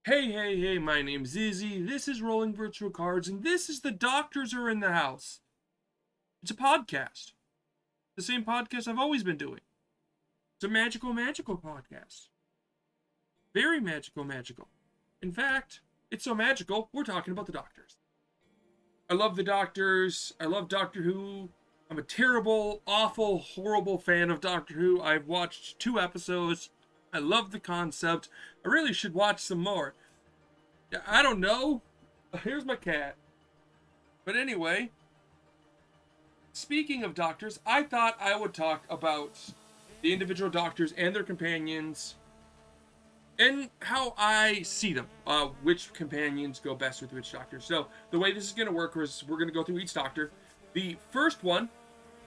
Hey, my name's Izzy, this is Rolling Virtual Cards, and this is The Doctors Are in the House. It's a podcast. The same podcast I've always been doing. It's a magical podcast. Very magical. In fact, it's so magical, we're talking about the Doctors. I love the Doctors. I love Doctor Who. I'm a terrible, awful, horrible fan of Doctor Who. I've watched 2 episodes. I love the concept. I really should watch some more. I don't know. Here's my cat. But anyway, speaking of doctors, I thought I would talk about the individual doctors and their companions and how I see them. Which companions go best with which doctor. So the way this is going to work is we're going to go through each doctor. The first one,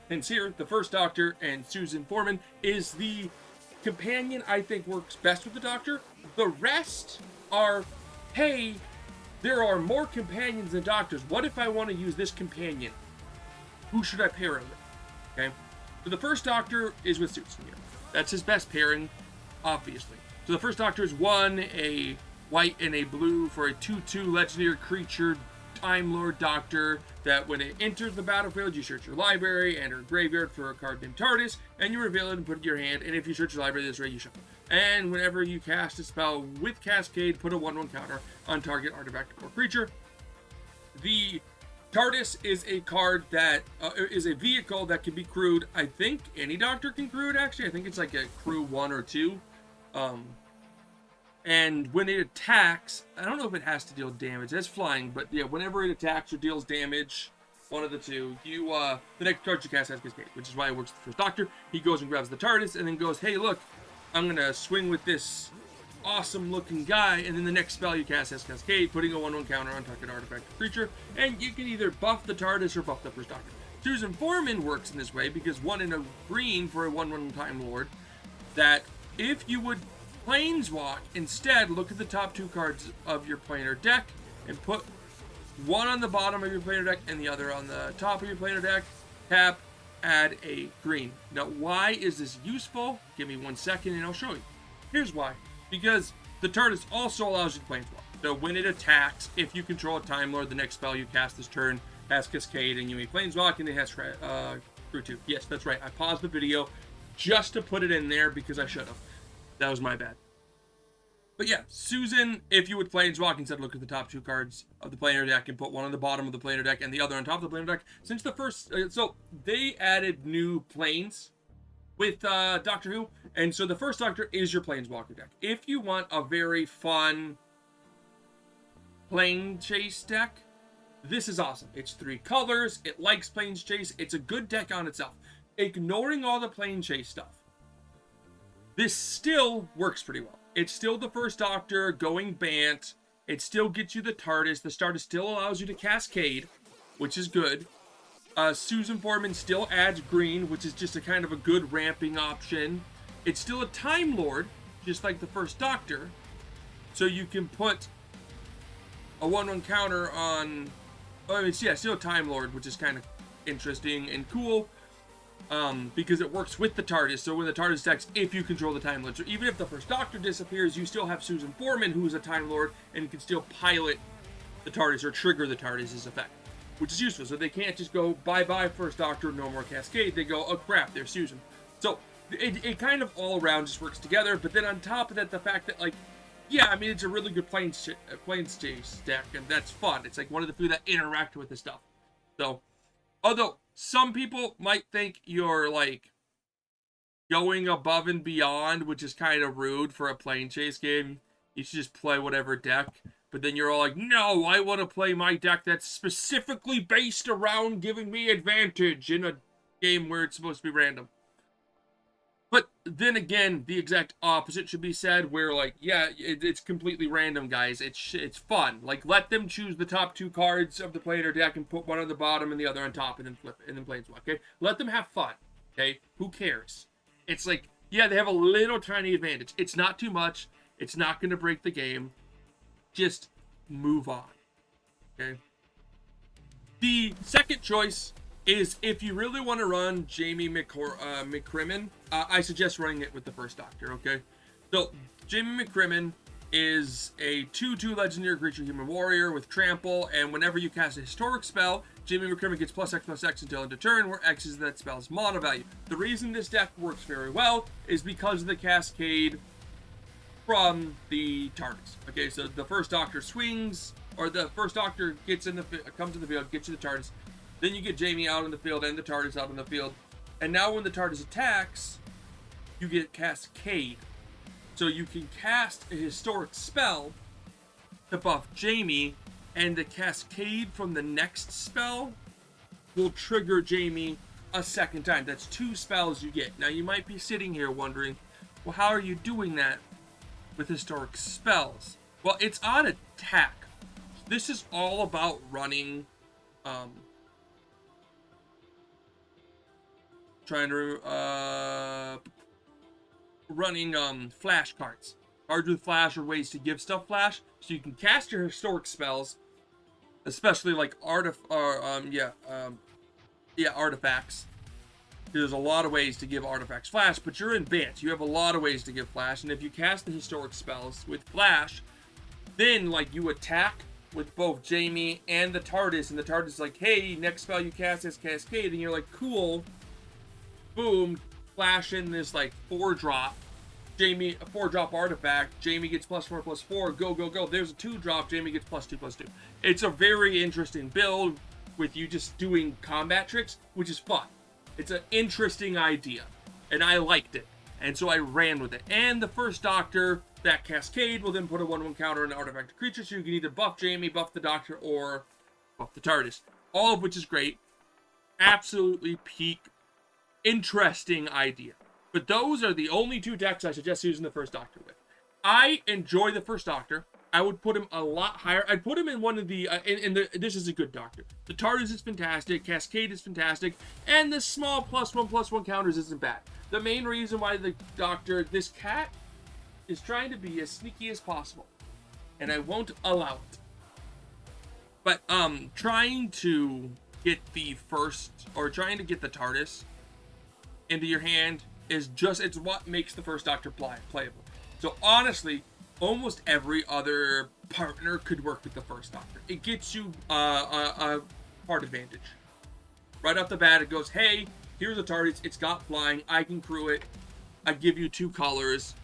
and here, the first doctor and Susan Foreman, is the companion I think works best with the doctor. The rest are, hey, there are more companions than doctors. What if I want to use this companion? Who should I pair it with? Okay. So the first doctor is with Susan here. That's his best pairing, obviously. So the first doctor is a white and a blue for a 2/2 legendary creature, Time Lord Doctor, that when it enters the battlefield, you search your library and your graveyard for a card named TARDIS, and you reveal it and put it in your hand, and if you search your library this way, you shuffle. And whenever you cast a spell with Cascade, put a 1/1 counter on target artifact or creature. The TARDIS is a card that is a vehicle that can be crewed. I think any doctor can crew it, actually. I think it's like a crew 1 or 2. And when it attacks, I don't know if it has to deal damage. That's flying, but yeah, whenever it attacks or deals damage, one of the two, you the next card you cast has Cascade, which is why it works with the first doctor. He goes and grabs the TARDIS and then goes, hey, look, I'm gonna swing with this awesome looking guy, and then the next spell you cast has Cascade, putting a 1/1 counter on target artifact or creature, and you can either buff the TARDIS or buff the first doctor. Susan Foreman works in this way because 1 in a green for a 1/1 Time Lord, that if you would Planeswalk, instead look at the top 2 cards of your planar deck and put one on the bottom of your planar deck and the other on the top of your planar deck. Tap, add a green. Now, why is this useful? Give me 1 second and I'll show you. Here's why. Because the TARDIS also allows you to Planeswalk. So when it attacks, if you control a Time Lord, the next spell you cast this turn has Cascade and you may Planeswalk, and it has Crew 2. Yes, that's right. I paused the video just to put it in there because I should have. That was my bad. But yeah, Susan, if you would Planeswalk, instead look at the top 2 cards of the planar deck and put one on the bottom of the planar deck and the other on top of the planar deck. Since the first, so they added new planes with Doctor Who, and so the first Doctor is your Planeswalker deck. If you want a very fun plane chase deck, this is awesome. It's 3 colors, it likes planes chase, it's a good deck on itself. Ignoring all the plane chase stuff, this still works pretty well. It's still the first Doctor going Bant. It still gets you the TARDIS. The TARDIS still allows you to Cascade, which is good. Susan Foreman still adds green, which is just a kind of a good ramping option. It's still a Time Lord, just like the first Doctor. So you can put a 1/1 counter on... still a Time Lord, which is kind of interesting and cool. Because it works with the TARDIS. So when the TARDIS attacks, if you control the Time Lord. So even if the first Doctor disappears, you still have Susan Foreman, who is a Time Lord, and can still pilot the TARDIS or trigger the TARDIS's effect, which is useful. So they can't just go, bye-bye first Doctor, no more Cascade. They go, oh crap, there's Susan. So it kind of all around just works together. But then on top of that, the fact that, like, yeah, I mean, it's a really good planes chase deck, and that's fun. It's like one of the few that interact with the stuff. So, although some people might think you're like going above and beyond, which is kind of rude for a plane chase game. You should just play whatever deck. But then you're all like, no, I want to play my deck that's specifically based around giving me advantage in a game where it's supposed to be random. But then again, the exact opposite should be said, where, like, yeah, it's completely random, guys. It's fun. Like, let them choose the top 2 cards of the planar deck and put one on the bottom and the other on top and then flip it and then Planeswalk, okay? Let them have fun, okay? Who cares? It's like, yeah, they have a little tiny advantage. It's not too much. It's not going to break the game. Just move on, okay? The second choice is if you really want to run Jamie McCrimmon, I suggest running it with the first Doctor, okay? So, Jamie McCrimmon is a 2/2 legendary creature human warrior with trample, and whenever you cast a historic spell, Jamie McCrimmon gets +X/+X until end of turn, where X is that spell's mana value. The reason this deck works very well is because of the cascade from the TARDIS. Okay, so the first Doctor swings, or the first Doctor comes in the field, gets you the TARDIS, then you get Jamie out in the field and the TARDIS out in the field, and now when the TARDIS attacks, you get Cascade. So you can cast a historic spell to buff Jamie, and the Cascade from the next spell will trigger Jamie a second time. That's 2 spells you get. Now you might be sitting here wondering, well, how are you doing that with historic spells? Well, it's on attack. This is all about running flash cards. Cards with flash are ways to give stuff flash, so you can cast your historic spells, especially like artifacts. There's a lot of ways to give artifacts flash, but you're in bans. You have a lot of ways to give flash, and if you cast the historic spells with flash, then like you attack with both Jamie and the TARDIS, and the TARDIS is like, hey, next spell you cast is Cascade, and you're like, cool. Boom, flash in this like 4-drop. Jamie, a 4-drop artifact. Jamie gets +4/+4. Go, go, go. There's a 2-drop. Jamie gets +2/+2. It's a very interesting build with you just doing combat tricks, which is fun. It's an interesting idea, and I liked it, and so I ran with it. And the first Doctor, that Cascade, will then put a 1/1 counter on an artifact creature, so you can either buff Jamie, buff the Doctor, or buff the TARDIS. All of which is great. Absolutely peak, interesting idea. But those are the only 2 decks I suggest using the first Doctor with. I enjoy the first Doctor. I would put him a lot higher. I'd put him in one of the, this is a good Doctor. The TARDIS is fantastic, Cascade is fantastic, and the small +1/+1 counters isn't bad. The main reason why the Doctor, this cat, is trying to be as sneaky as possible, and I won't allow it. But trying to get the TARDIS into your hand it's what makes the first Doctor playable. So honestly, almost every other partner could work with the first Doctor. It gets you a card advantage. Right off the bat, it goes, hey, here's a TARDIS, it's got flying, I can crew it, I give you 2 colors.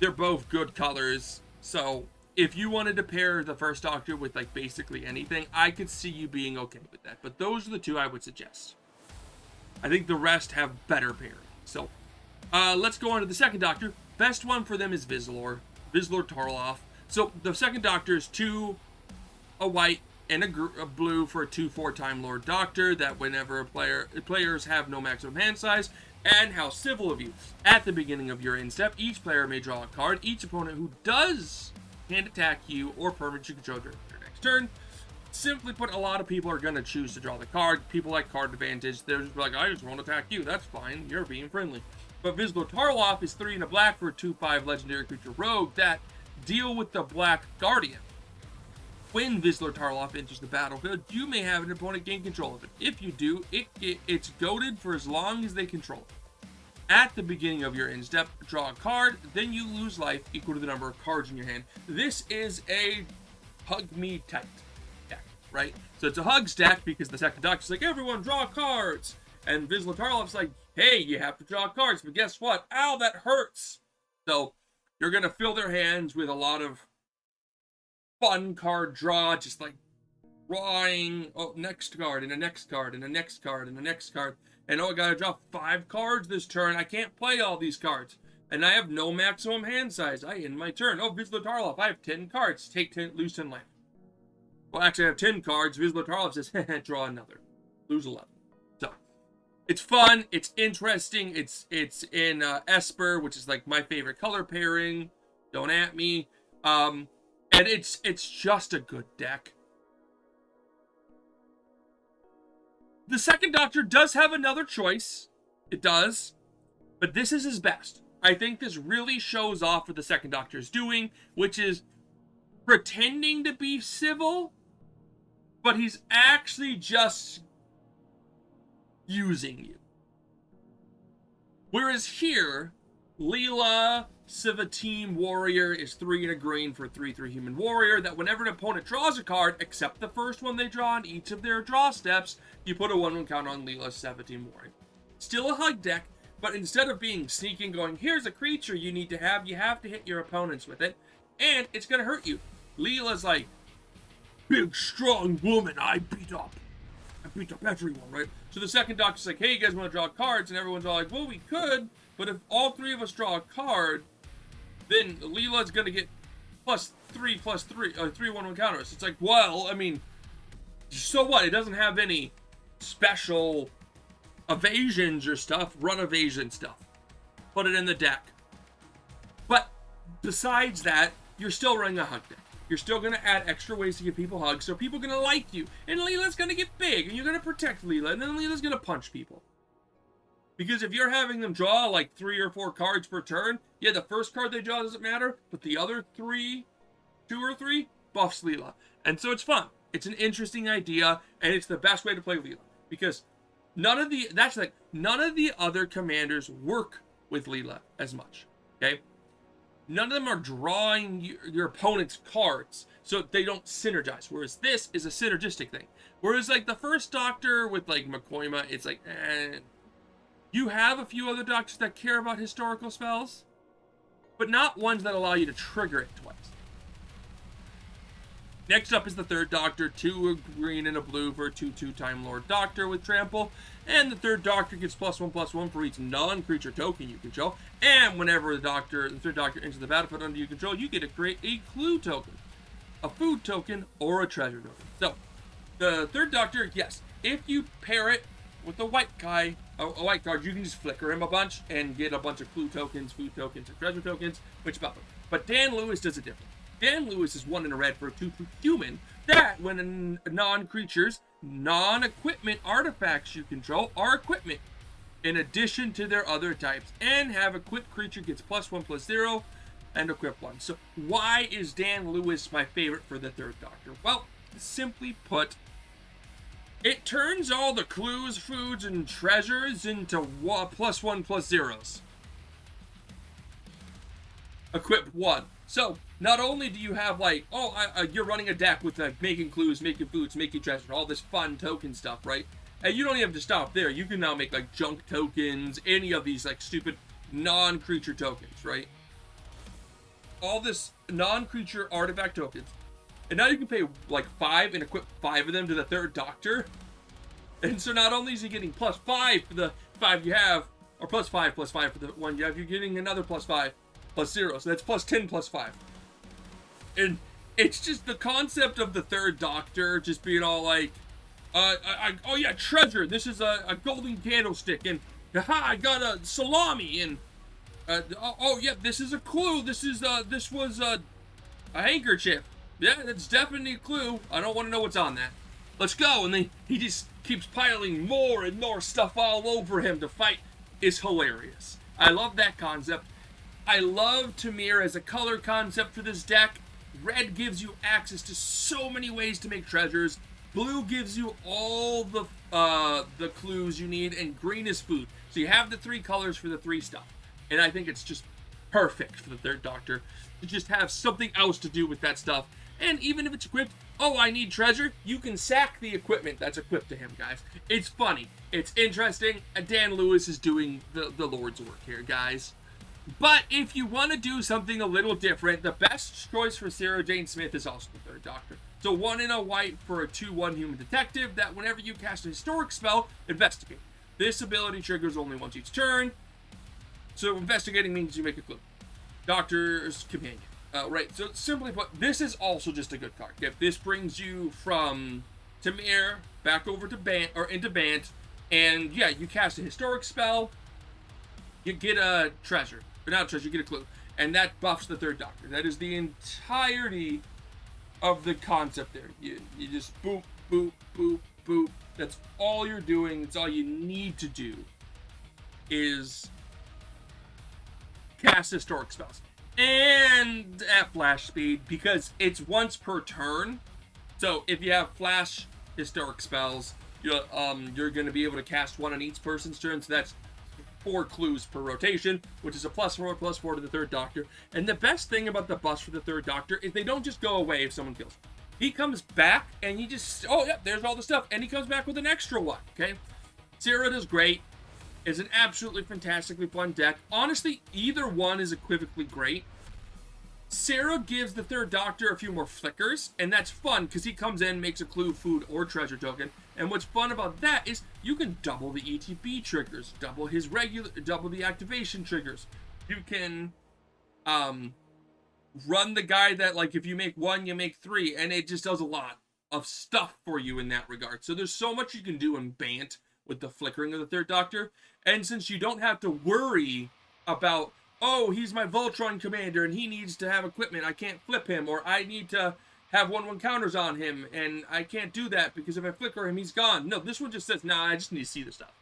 They're both good colors, so if you wanted to pair the first Doctor with like basically anything, I could see you being okay with that. But those are the 2 I would suggest. I think the rest have better pairing. So, let's go on to the second Doctor. Best one for them is Vizlor Tarloff. So, the second Doctor is 2, a white, and a blue for a 2/4 Time Lord Doctor, that whenever players have no maximum hand size, and how civil of you. At the beginning of your end step, each player may draw a card. Each opponent who does hand attack you or permanent you control during your next turn. Simply put, a lot of people are going to choose to draw the card. People like card advantage. They're just like, I just won't attack you. That's fine. You're being friendly. But Vizsla Tarloff is 3 and a black for a 2/5 legendary creature rogue that deal with the Black Guardian. When Vizsla Tarloff enters the battlefield, you may have an opponent gain control of it. If you do, it's goaded for as long as they control it. At the beginning of your end step, draw a card, then you lose life equal to the number of cards in your hand. This is a hug me tight deck, right? So it's a hug stack because the second Doctor's like, everyone draw cards. And Vizsla Tarloff's like, hey, you have to draw cards, but guess what? Ow, that hurts. So you're going to fill their hands with a lot of fun card draw, just like drawing, oh, next card, and a next card, and a next card, and a next card. And oh, I gotta draw 5 cards this turn. I can't play all these cards. And I have no maximum hand size. I end my turn. Oh, Vizsla Tarloff, I have 10 cards. Take 10, lose 10 life. Well, actually, I have 10 cards. Vizsla Tarloff says, draw another. Lose 11. So, it's fun. It's interesting. It's in Esper, which is like my favorite color pairing. Don't at me. And it's just a good deck. The second Doctor does have another choice. It does. But this is his best. I think this really shows off what the second Doctor is doing, which is pretending to be civil, but he's actually just using you. Whereas here, Leela, Civiteam Warrior is 3 and a green for 3/3 human warrior. That whenever an opponent draws a card, except the first one they draw on each of their draw steps, you put a 1/1 counter on Leela's Civiteam Warrior. Still a hug deck, but instead of being sneaking, going, here's a creature you need to have, you have to hit your opponents with it, and it's gonna hurt you. Leela's like, big, strong woman I beat up everyone, right? So the second doctor's like, hey, you guys want to draw cards? And everyone's all like, well, we could, but if all 3 of us draw a card, then Leela's gonna get +3/+3, 3/1/1 counters. It's like, well, I mean, so what? It doesn't have any special evasions or stuff, run evasion stuff. Put it in the deck. But besides that, you're still running a hug deck. You're still going to add extra ways to give people hugs, so people are going to like you. And Leela's going to get big, and you're going to protect Leela, and then Leela's going to punch people. Because if you're having them draw like 3 or 4 cards per turn, yeah, the first card they draw doesn't matter, but the other 2 or 3, buffs Leela. And so it's fun. It's an interesting idea, and it's the best way to play Leela. Because none of the other commanders work with Leela as much. Okay? None of them are drawing your opponent's cards, so they don't synergize. Whereas this is a synergistic thing. Whereas like the first Doctor with like Makoima, it's like, you have a few other Doctors that care about historical spells, but not ones that allow you to trigger it twice. Next up is the third Doctor, 2 a green and a blue for a 2/2 Time Lord Doctor with trample. And the third Doctor gets +1/+1 for each non-creature token you control. And whenever the third Doctor enters the battlefield under you control, you get to create a clue token, a food token, or a treasure token. So, the third Doctor, yes, if you pair it with a white guy, a white card, you can just flicker him a bunch and get a bunch of clue tokens, food tokens, and treasure tokens, which buff him. But Dan Lewis does it different. Dan Lewis is 1 in a red for a 2/2 human. That, when non-creatures, non-equipment artifacts you control are equipment, in addition to their other types, and have equipped creature gets +1/+0 and equip 1. So why is Dan Lewis my favorite for the third Doctor? Well, simply put, it turns all the clues, foods, and treasures into +1/+0s. Equip 1. So, not only do you have like, you're running a deck with like making clues, making foods, making treasure, all this fun token stuff, right? And you don't even have to stop there. You can now make like junk tokens, any of these like stupid non-creature tokens, right? All this non-creature artifact tokens. And now you can pay like 5 and equip 5 of them to the third Doctor. And so not only is he getting +5 for the 5 you have, or +5/+5 for the 1 you have, you're getting another +5/+0. So that's +10/+5. And it's just the concept of the third Doctor just being all like, oh yeah, treasure. This is a golden candlestick, and haha, I got a salami, and oh yeah, this is a clue. This was a handkerchief. Yeah, that's definitely a clue. I don't want to know what's on that. Let's go. And then he just keeps piling more and more stuff all over him to fight. Is hilarious. I love that concept. I love Tamir as a color concept for this deck. Red gives you access to so many ways to make treasures. Blue gives you all the clues you need, and green is food. So you have the 3 colors for the 3 stuff. And I think it's just perfect for the third Doctor to just have something else to do with that stuff. And even if it's equipped, oh, I need treasure, you can sack the equipment that's equipped to him, guys. It's funny. It's interesting. And Dan Lewis is doing the Lord's work here, guys. But if you want to do something a little different, the best choice for Sarah Jane Smith is also the third Doctor. So 1 in a white for a 2/1 human detective that whenever you cast a historic spell, investigate. This ability triggers only once each turn. So investigating means you make a clue. Doctor's companion. Right, so simply put, this is also just a good card. If this brings you from Tamir back over to Bant, or into Bant, and yeah, you cast a historic spell, you get a treasure. Or not a treasure, you get a clue. And that buffs the third Doctor. That is the entirety of the concept there. You just boop, boop, boop, boop. That's all you're doing. That's all you need to do is cast historic spells. And at flash speed, because it's once per turn. So if you have flash historic spells, you're going to be able to cast 1 on each person's turn. So that's 4 clues per rotation, which is a +4/+4 to the third Doctor. And the best thing about the bust for the third Doctor is they don't just go away if someone kills. He comes back and he just, oh yeah, there's all the stuff, and he comes back with an extra one, okay? Sarah does great. It's an absolutely fantastically fun deck. Honestly, either one is equivocally great. Sarah gives the third Doctor a few more flickers, and that's fun because he comes in, makes a clue, food, or treasure token. And what's fun about that is you can double the ETB triggers, double the activation triggers. You can run the guy that, like, if you make 1, you make 3, and it just does a lot of stuff for you in that regard. So there's so much you can do in Bant with the flickering of the third Doctor. And since you don't have to worry about, oh, he's my Voltron commander and he needs to have equipment, I can't flip him, or I need to have 1/1 counters on him and I can't do that because if I flicker him, he's gone. No, this one just says, nah, I just need to see the stuff.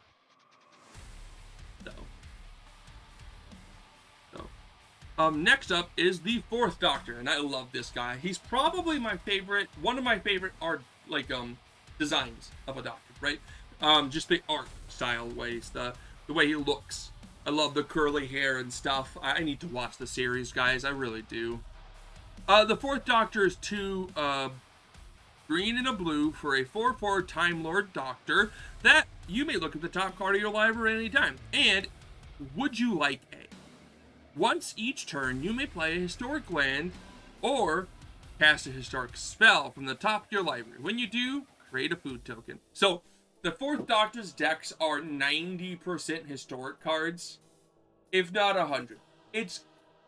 Next up is the fourth Doctor, and I love this guy. He's probably my favorite, one of my favorite art, like, designs of a Doctor, right? Just the art style ways, the way he looks. I love the curly hair and stuff. I need to watch the series, guys. I really do. The fourth Doctor is 2 green and a blue for a 4/4 Time Lord Doctor that you may look at the top card of your library at any time. And would you like a? Once each turn, you may play a historic land or cast a historic spell from the top of your library. When you do, create a food token. So the fourth Doctor's decks are 90% historic cards, if not 100. It's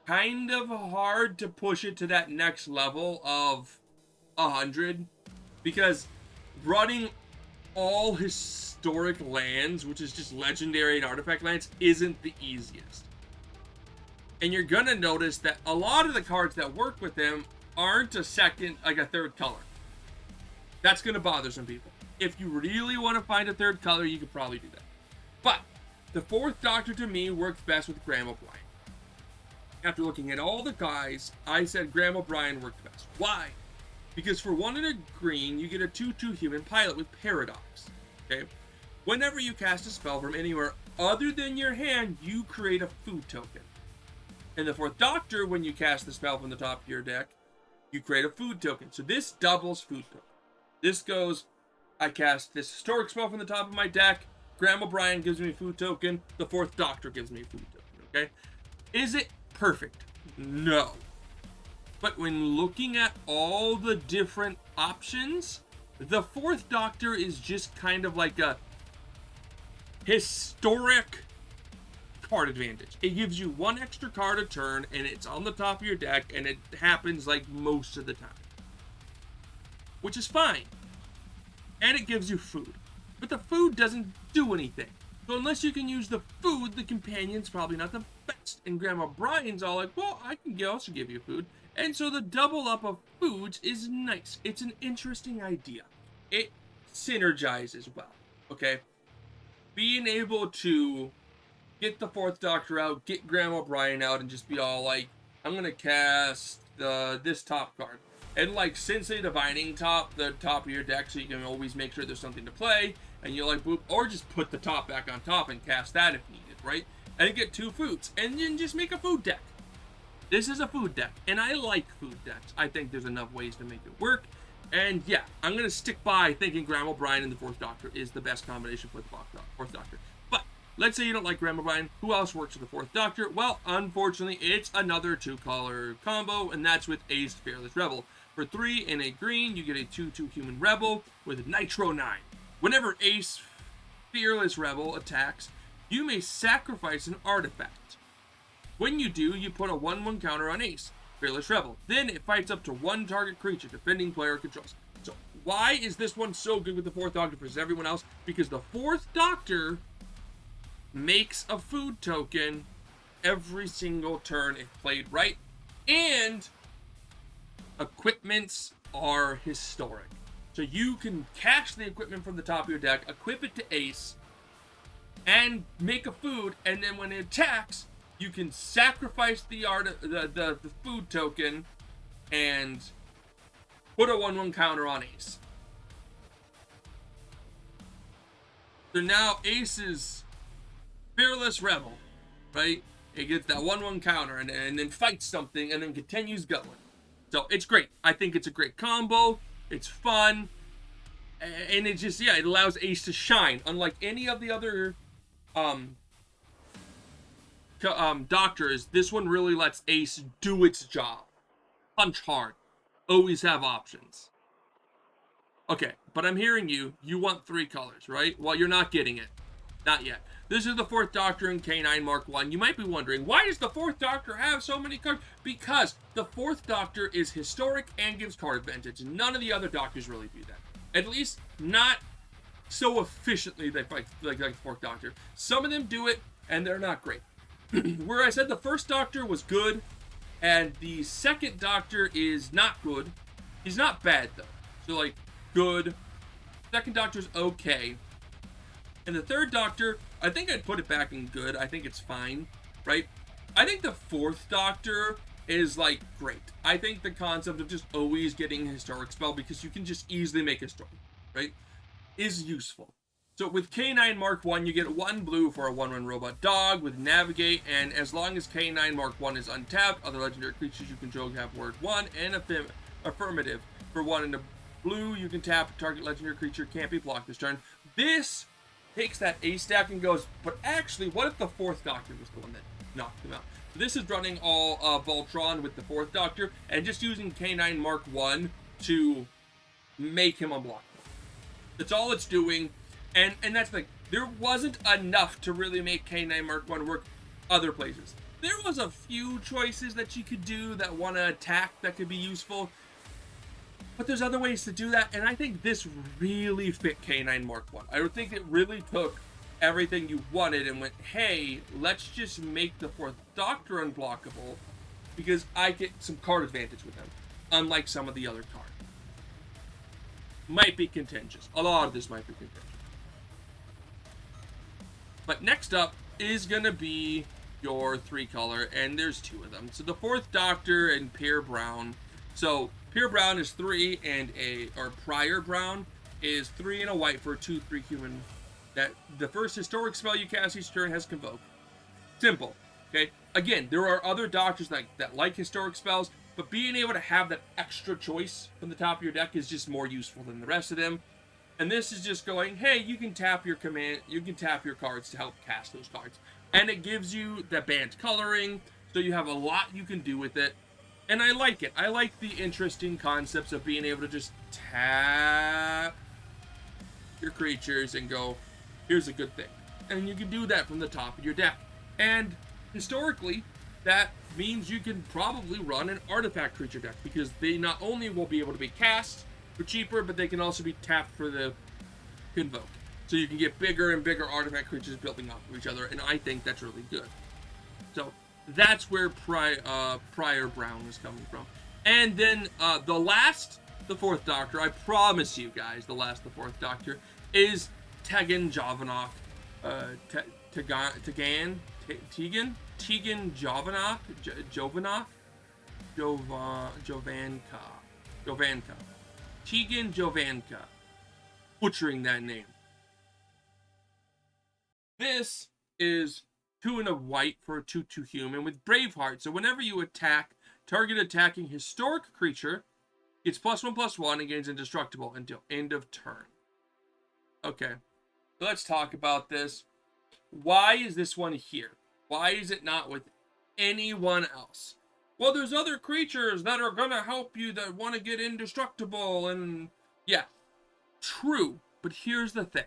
kind of hard to push it to that next level of 100 because running all historic lands, which is just legendary and artifact lands, isn't the easiest. And you're gonna notice that a lot of the cards that work with them aren't a third color. That's gonna bother some people. If you really want to find a third color, you could probably do that. But the fourth Doctor to me works best with Graham O'Brien. After looking at all the guys, I said Graham O'Brien worked best. Why? Because for 1 and a green, you get a 2/2 human pilot with Paradox. Okay? Whenever you cast a spell from anywhere other than your hand, you create a food token. In the fourth Doctor, when you cast the spell from the top of your deck, you create a food token. So this doubles food token. This goes, I cast this historic spell from the top of my deck, Graham O'Brien gives me a food token, the fourth Doctor gives me a food token, okay? Is it perfect? No. But when looking at all the different options, the fourth Doctor is just kind of like a historic card advantage. It gives you 1 extra card a turn, and it's on the top of your deck, and it happens like most of the time. Which is fine. And it gives you food. But the food doesn't do anything. So unless you can use the food, the companion's probably not the best. And Grandma Brian's all like, well, I can also give you food. And so the double up of foods is nice. It's an interesting idea. It synergizes well, okay? Being able to get the fourth Doctor out, get Grandma Brian out, and just be all like, I'm going to cast this top card. And like Sensei Divining the top of your deck, so you can always make sure there's something to play, and you're like, boop, or just put the top back on top and cast that if needed, right? And get 2 foods, and then just make a food deck. This is a food deck, and I like food decks. I think there's enough ways to make it work, and yeah, I'm going to stick by thinking Graham O'Brien and the fourth Doctor is the best combination for the fourth Doctor. But let's say you don't like Graham O'Brien. Who else works with the fourth Doctor? Well, unfortunately, it's another 2-color combo, and that's with Ace Fearless Rebel. For 3 and a green, you get a 2/2 human rebel with Nitro 9. Whenever Ace Fearless Rebel attacks, you may sacrifice an artifact. When you do, you put a 1/1 counter on Ace Fearless Rebel. Then it fights up to 1 target creature defending player controls. So why is this one so good with the fourth Doctor versus everyone else? Because the fourth Doctor makes a food token every single turn if played right, and equipments are historic. So you can cast the equipment from the top of your deck, equip it to Ace, and make a food, and then when it attacks, you can sacrifice the food token and put a 1/1 counter on Ace. So now Ace's Fearless Rebel, right? It gets that 1/1 counter and then fights something and then continues going. So it's great. I think it's a great combo. It's fun. And it just, yeah, it allows Ace to shine. Unlike any of the other um, doctors, this one really lets Ace do its job. Punch hard. Always have options. Okay, but I'm hearing you. You want 3 colors, right? Well, you're not getting it. Not yet. This is the 4th Doctor in K9 Mark 1. You might be wondering, why does the 4th Doctor have so many cards? Because the 4th Doctor is historic and gives card advantage. None of the other Doctors really do that. At least not so efficiently they fight like the 4th Doctor. Some of them do it, and they're not great. Where I said the 1st Doctor was good, and the 2nd Doctor is not good. He's not bad, though. So, like, good. 2nd Doctor's okay. And the 3rd Doctor, I think I'd put it back in good. I think it's fine, right? I think the 4th Doctor is, like, great. I think the concept of just always getting a historic spell, because you can just easily make a story, right, is useful. So with K9 Mark 1, you get 1 blue for a 1/1 robot dog with Navigate, and as long as K9 Mark 1 is untapped, other legendary creatures you control have word 1 and affirmative. For 1 in the blue, you can tap target legendary creature can't be blocked this turn. This takes that Ace stack and goes, but actually, what if the 4th Doctor was the one that knocked him out? So this is running all Voltron with the 4th Doctor, and just using K9 Mark 1 to make him unblockable. That's all it's doing, and that's the thing. There wasn't enough to really make K9 Mark 1 work other places. There was a few choices that you could do that want to attack that could be useful, but there's other ways to do that, and I think this really fit K9 Mark 1. I think it really took everything you wanted and went, hey, let's just make the 4th Doctor unblockable, because I get some card advantage with him, unlike some of the other cards. Might be contentious. A lot of this might be contentious. But next up is going to be your 3-color, and there's 2 of them. So the 4th Doctor and Pierre Brown. So Pierre Brown is 3 and Prior Brown is 3 and a white for a 2/3 human. That the first historic spell you cast each turn has Convoke. Simple. Okay. Again, there are other Doctors that like historic spells, but being able to have that extra choice from the top of your deck is just more useful than the rest of them. And this is just going, hey, you can tap your cards to help cast those cards. And it gives you that banned coloring, so you have a lot you can do with it. And I like it. I like the interesting concepts of being able to just tap your creatures and go, here's a good thing. And you can do that from the top of your deck. And historically, that means you can probably run an artifact creature deck, because they not only will be able to be cast for cheaper, but they can also be tapped for the Convoke. So you can get bigger and bigger artifact creatures building off of each other, and I think that's really good. So that's where Prior Brown is coming from. And then the 4th Doctor, I promise you guys, the 4th Doctor is Tegan Jovanov. Tegan Jovanov? Jovanka. Tegan Jovanka. Butchering that name. This is 2 and a white for a 2/2 human with Braveheart. So whenever you attack, target attacking historic creature gets +1/+1 and gains indestructible until end of turn. Okay, so let's talk about this. Why is this one here? Why is it not with anyone else? Well, there's other creatures that are gonna help you that want to get indestructible, and yeah, true. But here's the thing.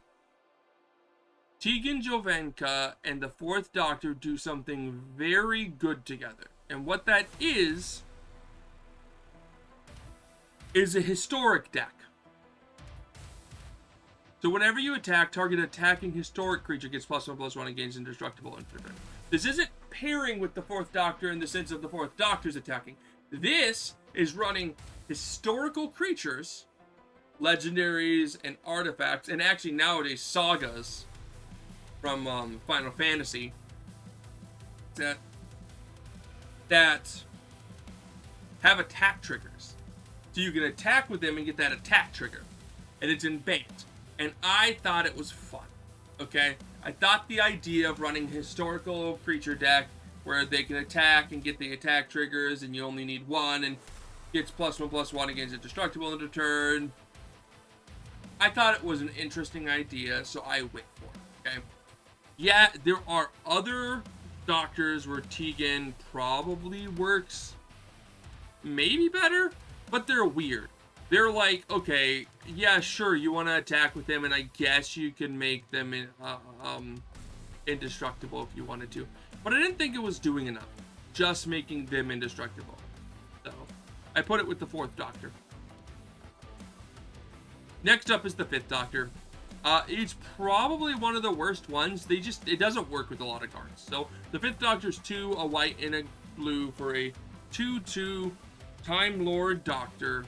Tegan Jovanka and the 4th Doctor do something very good together. And what that is a historic deck. So whenever you attack, target attacking historic creature gets +1/+1 and gains indestructible in turn. This isn't pairing with the 4th Doctor in the sense of the 4th Doctor's attacking. This is running historical creatures, legendaries, and artifacts, and actually nowadays sagas from Final Fantasy that have attack triggers. So you can attack with them and get that attack trigger. And it's in banned. And I thought it was fun. Okay? I thought the idea of running historical creature deck where they can attack and get the attack triggers and you only need one and gets +1/+1 against indestructible into turn. I thought it was an interesting idea, so I went for it, okay? Yeah, there are other doctors where Tegan probably works maybe better, but they're weird. They're like, okay, yeah, sure, you want to attack with them, and I guess you can make them indestructible if you wanted to. But I didn't think it was doing enough, just making them indestructible. So I put it with the 4th Doctor. Next up is the 5th Doctor. It's probably one of the worst ones. It doesn't work with a lot of cards. So the 5th Doctor's 2, a white and a blue for a 2/2 Time Lord Doctor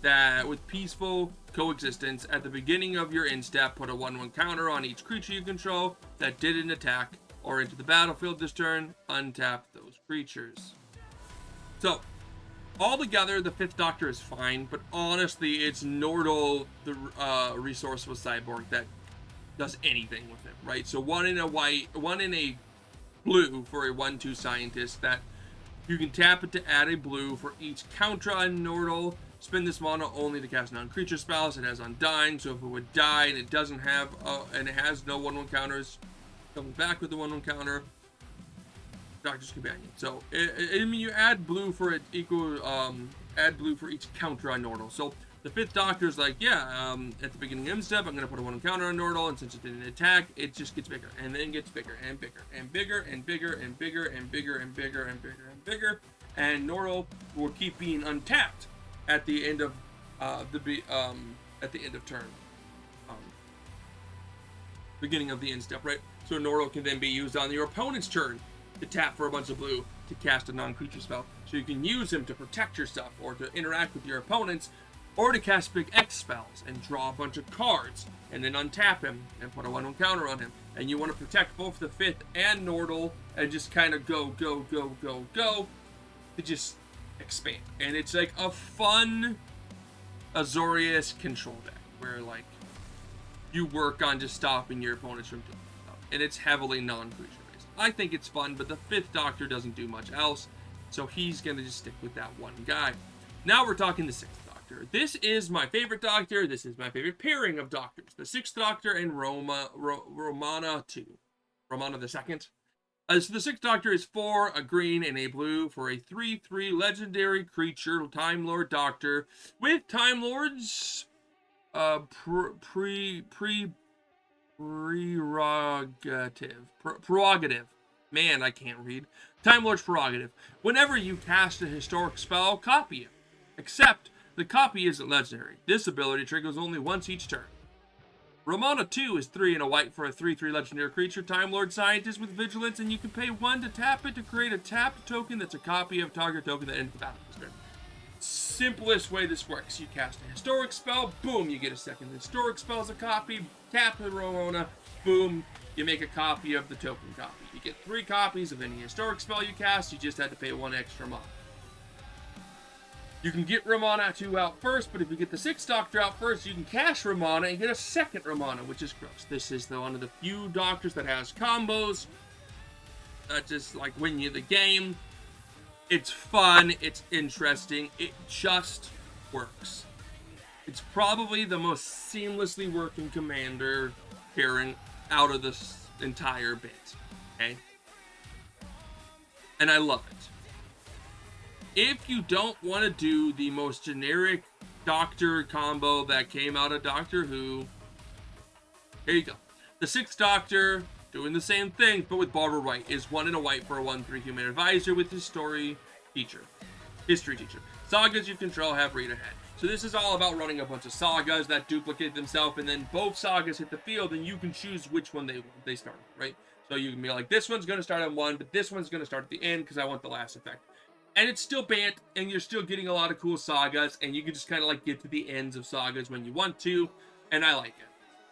that with peaceful coexistence. At the beginning of your end step, put a 1/1 counter on each creature you control that didn't attack or into the battlefield this turn. Untap those creatures. So altogether, the 5th Doctor is fine, but honestly, it's Nordle, the resourceful cyborg, that does anything with him, right? So 1 in a white, 1 in a blue for a 1/2 scientist that you can tap it to add a blue for each counter on Nordle. Spend this mana only to cast non-creature spells. It has Undying, so if it would die and it doesn't have, and it has no 1/1 counters, coming back with the 1/1 counter. Doctor's Companion. So I mean, you add blue for it add blue for each counter on Nordle. So the 5th Doctor's like, yeah, at the beginning of end step, I'm gonna put a 1/1 counter on Nordle, and since it didn't attack, it just gets bigger, and then gets bigger and bigger and bigger and bigger and bigger and bigger and bigger and bigger and bigger, and Nordle will keep being untapped at the end of turn, beginning of the end step, right? So Nordle can then be used on your opponent's turn to tap for a bunch of blue to cast a non-creature spell. So you can use him to protect yourself or to interact with your opponents or to cast big X spells and draw a bunch of cards and then untap him and put a 1/1 counter on him. And you want to protect both the 5th and Nordle and just kind of go to just expand. And it's like a fun Azorius control deck where like you work on just stopping your opponents from doing stuff. And it's heavily non-creature. I think it's fun, but the 5th Doctor doesn't do much else, so he's going to just stick with that one guy. Now we're talking the 6th Doctor. This is my favorite Doctor. This is my favorite pairing of Doctors. The 6th Doctor and Romana 2. Romana the 2nd. So the 6th Doctor is 4, a green and a blue for a 3/3 legendary creature, Time Lord Doctor, with Time Lord's prerogative. Man, I can't read. Time Lord's prerogative. Whenever you cast a historic spell, copy it. Except the copy isn't legendary. This ability triggers only once each turn. Romana 2 is 3 and a white for a 3/3 legendary creature, Time Lord Scientist with Vigilance, and you can pay 1 to tap it to create a tapped token that's a copy of target token that ends the battle this turn. Simplest way this works. You cast a historic spell, boom, you get a second historic spell as a copy, tap the Romana, boom, you make a copy of the token copy. You get 3 copies of any historic spell you cast, you just had to pay 1 extra mana. You can get Romana 2 out first, but if you get the 6th Doctor out first, you can cast Romana and get a second Romana, which is gross. This is one of the few Doctors that has combos that just like win you the game. It's fun, it's interesting, it just works. It's probably the most seamlessly working commander pairing out of this entire bit, okay? And I love it. If you don't want to do the most generic Doctor combo that came out of Doctor Who, here you go. The 6th Doctor, doing the same thing, but with Barbara Wright, is 1 and a white for a 1/3 human advisor with history teacher. Sagas you control have read ahead. So this is all about running a bunch of sagas that duplicate themselves, and then both sagas hit the field, and you can choose which one they start, right? So you can be like, this one's going to start on 1, but this one's going to start at the end because I want the last effect. And it's still banned, and you're still getting a lot of cool sagas, and you can just kind of like get to the ends of sagas when you want to, and I like it.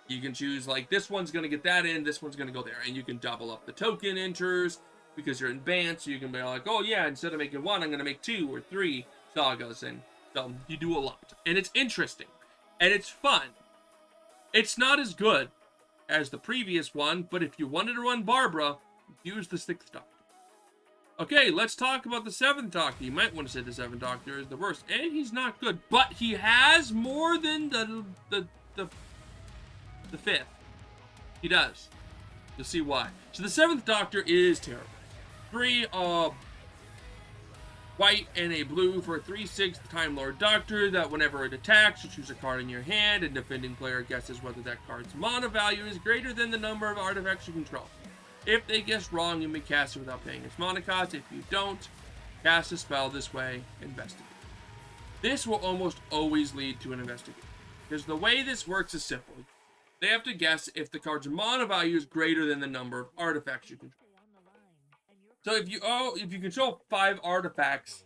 You can choose like, this one's going to get that in, this one's going to go there, and you can double up the token enters because you're in banned, so you can be like, oh yeah, instead of making 1, I'm going to make 2 or 3 sagas, and so you do a lot. And it's interesting, and it's fun. It's not as good as the previous one, but if you wanted to run Barbara, use the 6th Doctor. Okay, let's talk about the 7th Doctor. You might want to say the 7th Doctor is the worst, and he's not good, but he has more than the 5th. He does. You'll see why. So the 7th Doctor is terrible. 3 white and a blue for a 3/6 Time Lord Doctor that whenever it attacks, you choose a card in your hand, and defending player guesses whether that card's mana value is greater than the number of artifacts you control. If they guess wrong, you may cast it without paying its mana cost. If you don't, cast a spell this way, investigate. This will almost always lead to an investigation, because the way this works is simple. They have to guess if the card's mana value is greater than the number of artifacts you control. So if you control 5 artifacts,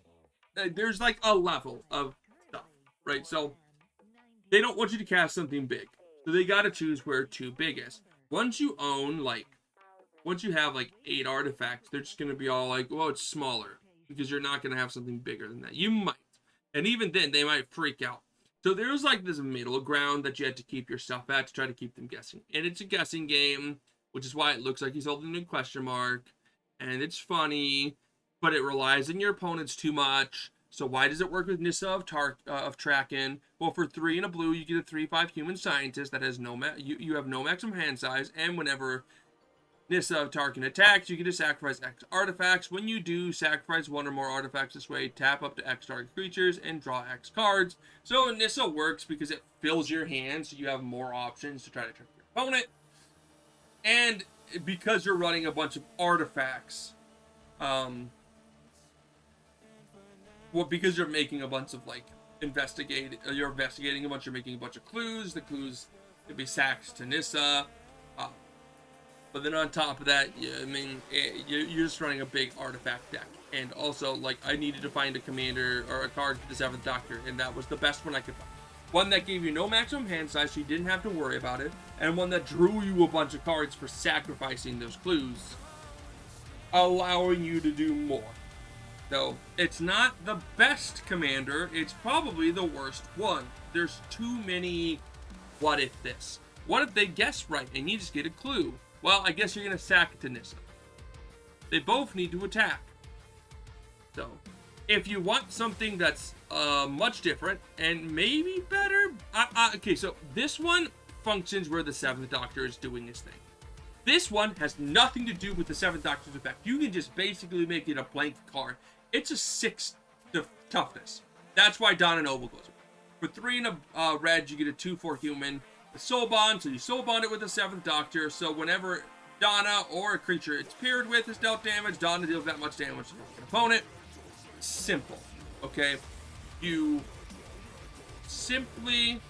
there's like a level of stuff, right? So they don't want you to cast something big, so they got to choose where too big is. Once you have like 8 artifacts, they're just gonna be all like, well, it's smaller, because you're not gonna have something bigger than that. You might, and even then they might freak out. So there's like this middle ground that you have to keep yourself at to try to keep them guessing, and it's a guessing game, which is why it looks like he's holding a question mark. And it's funny, but it relies on your opponents too much. So why does it work with Nissa of Traken? Well, for 3 and a blue, you get a 3/5 human scientist that has you have no maximum hand size, and whenever Nissa of Tarkin attacks, you get to sacrifice X artifacts. When you do, sacrifice 1 or more artifacts this way, tap up to X target creatures, and draw X cards. So Nissa works because it fills your hand, so you have more options to try to trick your opponent. And because you're running a bunch of artifacts, because you're making a bunch of you're investigating a bunch, you're making a bunch of clues. The clues could be sacks to Nissa, but then on top of that, you're just running a big artifact deck. And also, like, I needed to find a commander or a card for the 7th Doctor, and that was the best one I could find. One that gave you no maximum hand size, so you didn't have to worry about it, and one that drew you a bunch of cards for sacrificing those clues, allowing you to do more. So, it's not the best commander, it's probably the worst one. There's too many what if this. What if they guess right and you just get a clue? Well, I guess you're going to sack it to Nissa. They both need to attack. So, if you want something that's much different and maybe better, okay, so this one functions where the 7th Doctor is doing his thing. This one has nothing to do with the 7th Doctor's effect. You can just basically make it a blank card. It's a 6 toughness. That's why Donna Noble goes with. For 3 and a red, you get a 2/4 human. The soul bond, so you soul bond it with the 7th Doctor, so whenever Donna or a creature it's paired with is dealt damage, Donna deals that much damage to an opponent. Simple, okay? You simply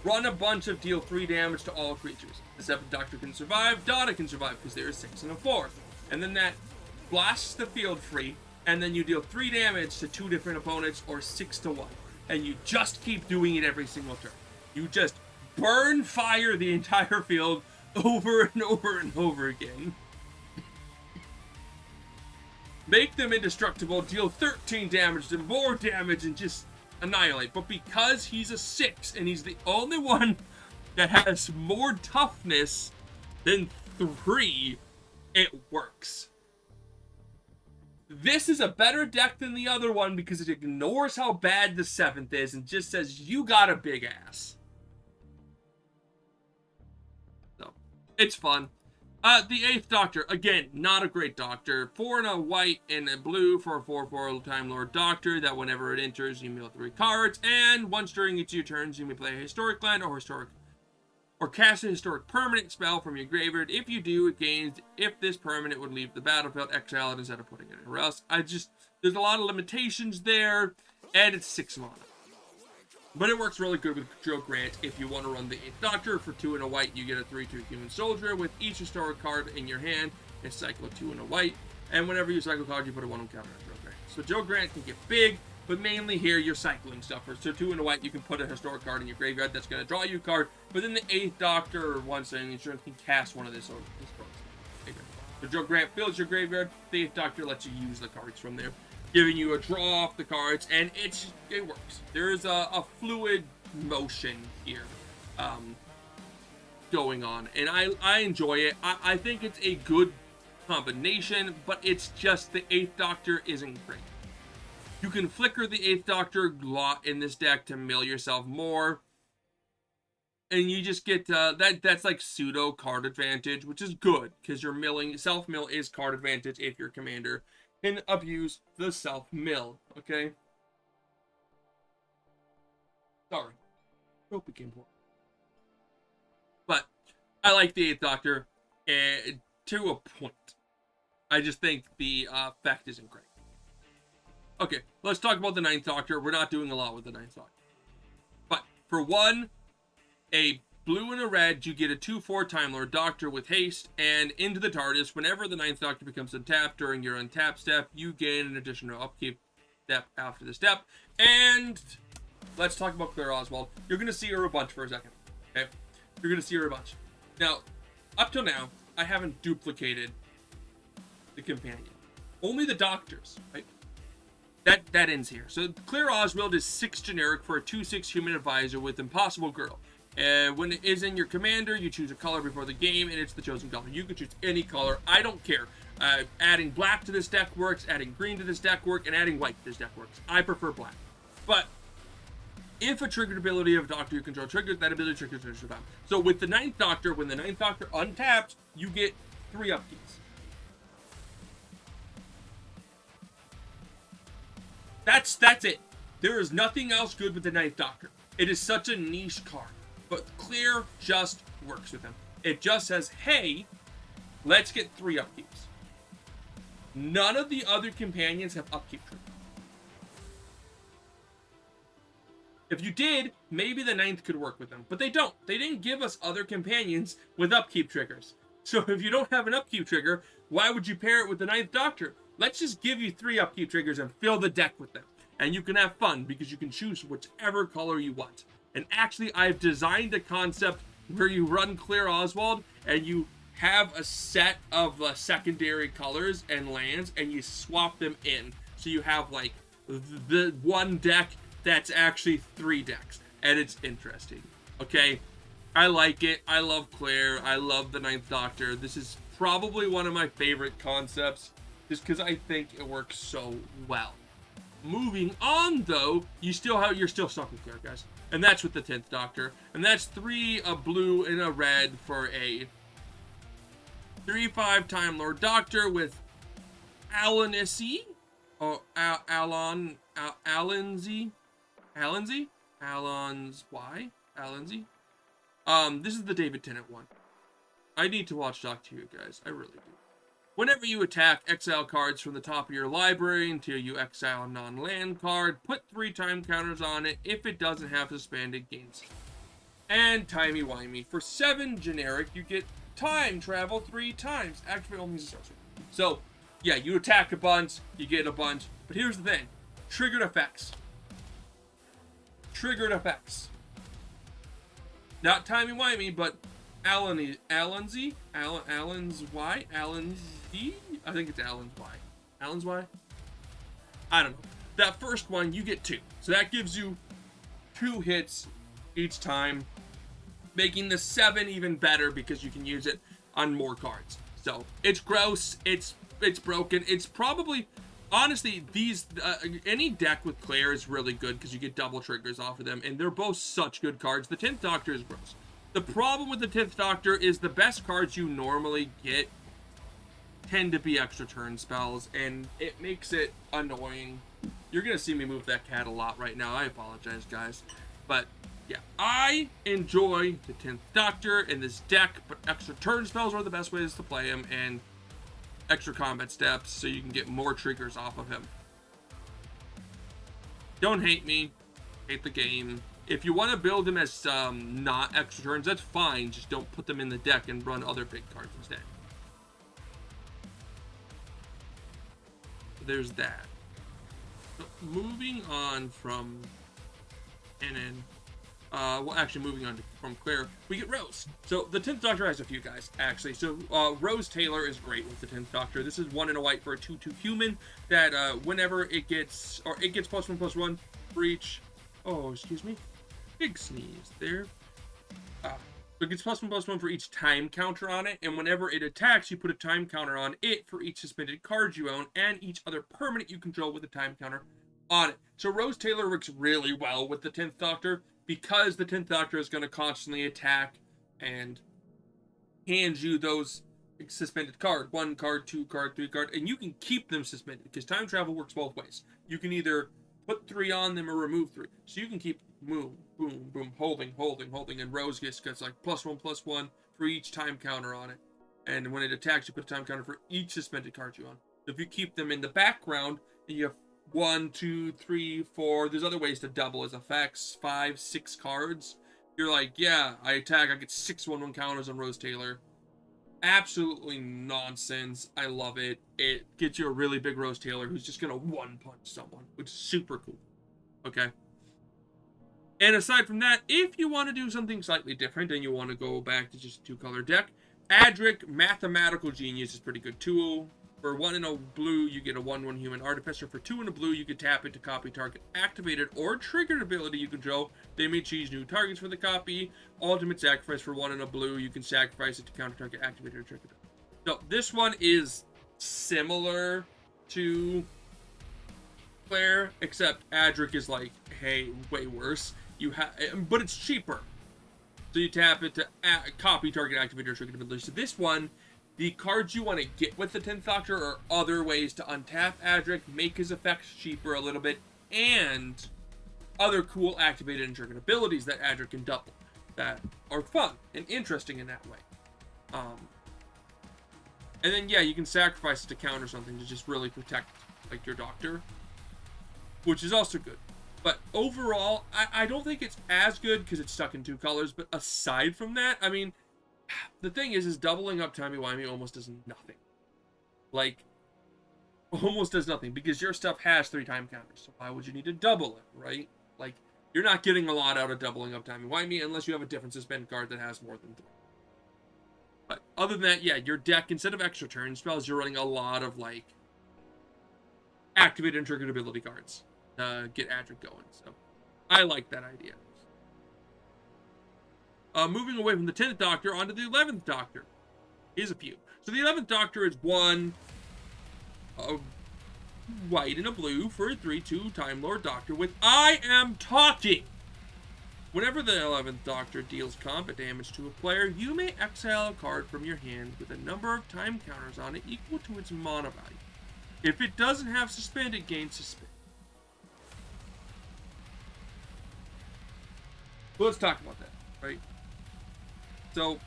run a bunch of deal 3 damage to all creatures. The 7th Doctor can survive, Donna can survive because there is 6 and a 4th. And then that blasts the field free, and then you deal 3 damage to 2 different opponents or 6 to 1. And you just keep doing it every single turn. You just burn fire the entire field over and over and over again. Make them indestructible, deal 13 damage, and more damage, and just annihilate. But because he's a 6, and he's the only one that has more toughness than 3, it works. This is a better deck than the other one because it ignores how bad the 7th is and just says, you got a big ass. So, it's fun. The 8th Doctor, again, not a great Doctor. 4 and a white and a blue for a 4/4 Time Lord Doctor that whenever it enters, you mill 3 cards. And once during each of your turns, you may play a historic land or cast a historic permanent spell from your graveyard. If you do, it gains, if this permanent would leave the battlefield, exile it instead of putting it anywhere else. There's a lot of limitations there, and it's 6 mana. But it works really good with Joe Grant. If you want to run the 8th Doctor, for 2 and a white, you get a 3/2 human soldier with each historic card in your hand, and cycle 2 and a white. And whenever you cycle a card, you put a 1 counter on Joe Grant. So Joe Grant can get big, but mainly here you're cycling stuff. So 2 and a white, you can put a historic card in your graveyard that's going to draw you a card. But then the 8th Doctor, once an insurance, can cast one of this historic cards. So Joe Grant fills your graveyard. The 8th Doctor lets you use the cards from there, giving you a draw off the cards, and it works. There is a fluid motion here. going on, and I enjoy it. I think it's a good combination, but it's just the 8th Doctor isn't great. You can flicker the 8th Doctor lot in this deck to mill yourself more, and you just get that's like pseudo card advantage, which is good because your milling self mill is card advantage if your commander can abuse the self mill. Okay. Sorry, throat became poor. But I like the 8th Doctor to a point. I just think the effect isn't great. Okay, let's talk about the 9th Doctor. We're not doing a lot with the 9th Doctor. But for one, a blue and a red, you get a 2/4 Time Lord Doctor with haste, and into the TARDIS. Whenever the 9th Doctor becomes untapped during your untap step, you gain an additional upkeep step after the step. And let's talk about Claire Oswald. You're going to see her a bunch for a second. Okay? You're going to see her a bunch. Now, up till now, I haven't duplicated the companion. Only the Doctors, right? That ends here. So Claire Oswald is 6 generic for a 2/6 human advisor with Impossible Girl. When it is in your commander, you choose a color before the game, and it's the chosen color. You can choose any color. I don't care. Adding black to this deck works, adding green to this deck works, and adding white to this deck works. I prefer black. But if a triggered ability of a Doctor you control triggers, that ability triggers your time. So with the 9th Doctor, when the 9th Doctor untaps, you get 3 upkeeps. That's it. There is nothing else good with the 9th Doctor. It is such a niche card. But Claire just works with him. It just says, hey, let's get 3 upkeeps. None of the other companions have upkeep triggers. If you did, maybe the 9th could work with them. But they don't. They didn't give us other companions with upkeep triggers. So if you don't have an upkeep trigger, why would you pair it with the 9th Doctor? Let's just give you 3 upkeep triggers and fill the deck with them. And you can have fun because you can choose whichever color you want. And actually, I've designed a concept where you run Claire Oswald and you have a set of secondary colors and lands and you swap them in. So you have like the one deck that's actually 3 decks. And it's interesting. Okay? I like it. I love Claire. I love the 9th Doctor. This is probably one of my favorite concepts just because I think it works so well. Moving on, though, you're still stuck with Claire, guys. And that's with the 10th Doctor. And that's 3 a blue and a red for a 3/5 Time Lord Doctor with Alanissi. Or Alanzi? This is the David Tennant one. I need to watch Doctor Who, guys. I really do. Whenever you attack, exile cards from the top of your library until you exile a non-land card. Put 3 time counters on it. If it doesn't have suspended, gains. And timey-wimey. For 7 generic, you get time travel 3 times. Activate only sorcery. So, yeah, you attack a bunch, you get a bunch. But here's the thing. Triggered effects. Triggered effects. Not timey-wimey, but Alan's Y? Alan's D? I think it's Alan's Y. Alan's Y? I don't know. That first one, you get 2. So that gives you 2 hits each time, making the 7 even better because you can use it on more cards. So it's gross. It's broken. It's probably, honestly, any deck with Claire is really good because you get double triggers off of them, and they're both such good cards. The 10th Doctor is gross. The problem with the 10th Doctor is the best cards you normally get tend to be extra turn spells, and it makes it annoying. You're going to see me move that cat a lot right now. I apologize, guys. But, yeah, I enjoy the 10th Doctor in this deck, but extra turn spells are the best ways to play him, and extra combat steps so you can get more triggers off of him. Don't hate me. Hate the game. If you want to build him as not extra turns, that's fine. Just don't put them in the deck and run other big cards instead. There's that. So moving on from moving on from Claire, we get Rose. So the 10th Doctor has a few guys, actually. So Rose Taylor is great with the 10th Doctor. This is 1 and a white for a 2/2 human that whenever it gets +1/+1 for each. Oh, excuse me. Big sneeze there. Uh, it gets +1/+1 for each time counter on it, and whenever it attacks, you put a time counter on it for each suspended card you own and each other permanent you control with a time counter on it. So Rose Taylor works really well with the 10th Doctor because the 10th Doctor is going to constantly attack and hand you those suspended card, 1 card, 2 card, 3 card, and you can keep them suspended because time travel works both ways. You can either put 3 on them or remove 3, so you can keep boom, boom, boom, holding, and Rose gets like +1/+1 for each time counter on it, and when it attacks, you put a time counter for each suspended card you own. If you keep them in the background, and you have 1, 2, 3, 4. There's other ways to double as effects, 5, 6 cards. You're like, yeah, I attack, I get 6 1/1 counters on Rose Taylor. Absolutely nonsense. I love it. It gets you a really big Rose Taylor who's just gonna one punch someone, which is super cool. Okay. And aside from that, if you want to do something slightly different and you want to go back to just a 2-color deck, Adric Mathematical Genius is pretty good too. For 1 in a blue, you get a 1/1 human artificer. For 2 in a blue, you can tap it to copy target activated or triggered ability you control. They may choose new targets for the copy. Ultimate sacrifice for 1 in a blue, you can sacrifice it to counter target activated or triggered. So this one is similar to Claire, except Adric is like, hey, way worse. But it's cheaper. So you tap it to copy target activated or triggered ability. So this one, the cards you want to get with the 10th Doctor are other ways to untap Adric, make his effects cheaper a little bit, and other cool activated and triggered abilities that Adric can double that are fun and interesting in that way. And then, yeah, you can sacrifice it to counter something to just really protect, like, your Doctor, which is also good. But overall, I don't think it's as good because it's stuck in 2 colors, but aside from that, I mean, the thing is doubling up timey-wimey almost does nothing. Like, almost does nothing, because your stuff has 3 time counters, so why would you need to double it, right? Like, you're not getting a lot out of doubling up timey-wimey unless you have a different suspend card that has more than 3. But other than that, yeah, your deck, instead of extra turn spells, you're running a lot of, like, activated and triggered ability cards to get Adric going, so I like that idea. Moving away from the 10th Doctor onto the 11th Doctor. Here's a few. So the 11th Doctor is 1 white and a blue for a 3/2 Time Lord Doctor with I Am Talking. Whenever the 11th Doctor deals combat damage to a player, you may exile a card from your hand with a number of time counters on it equal to its mana value. If it doesn't have suspend, it gains suspend. Well, let's talk about that, right? So,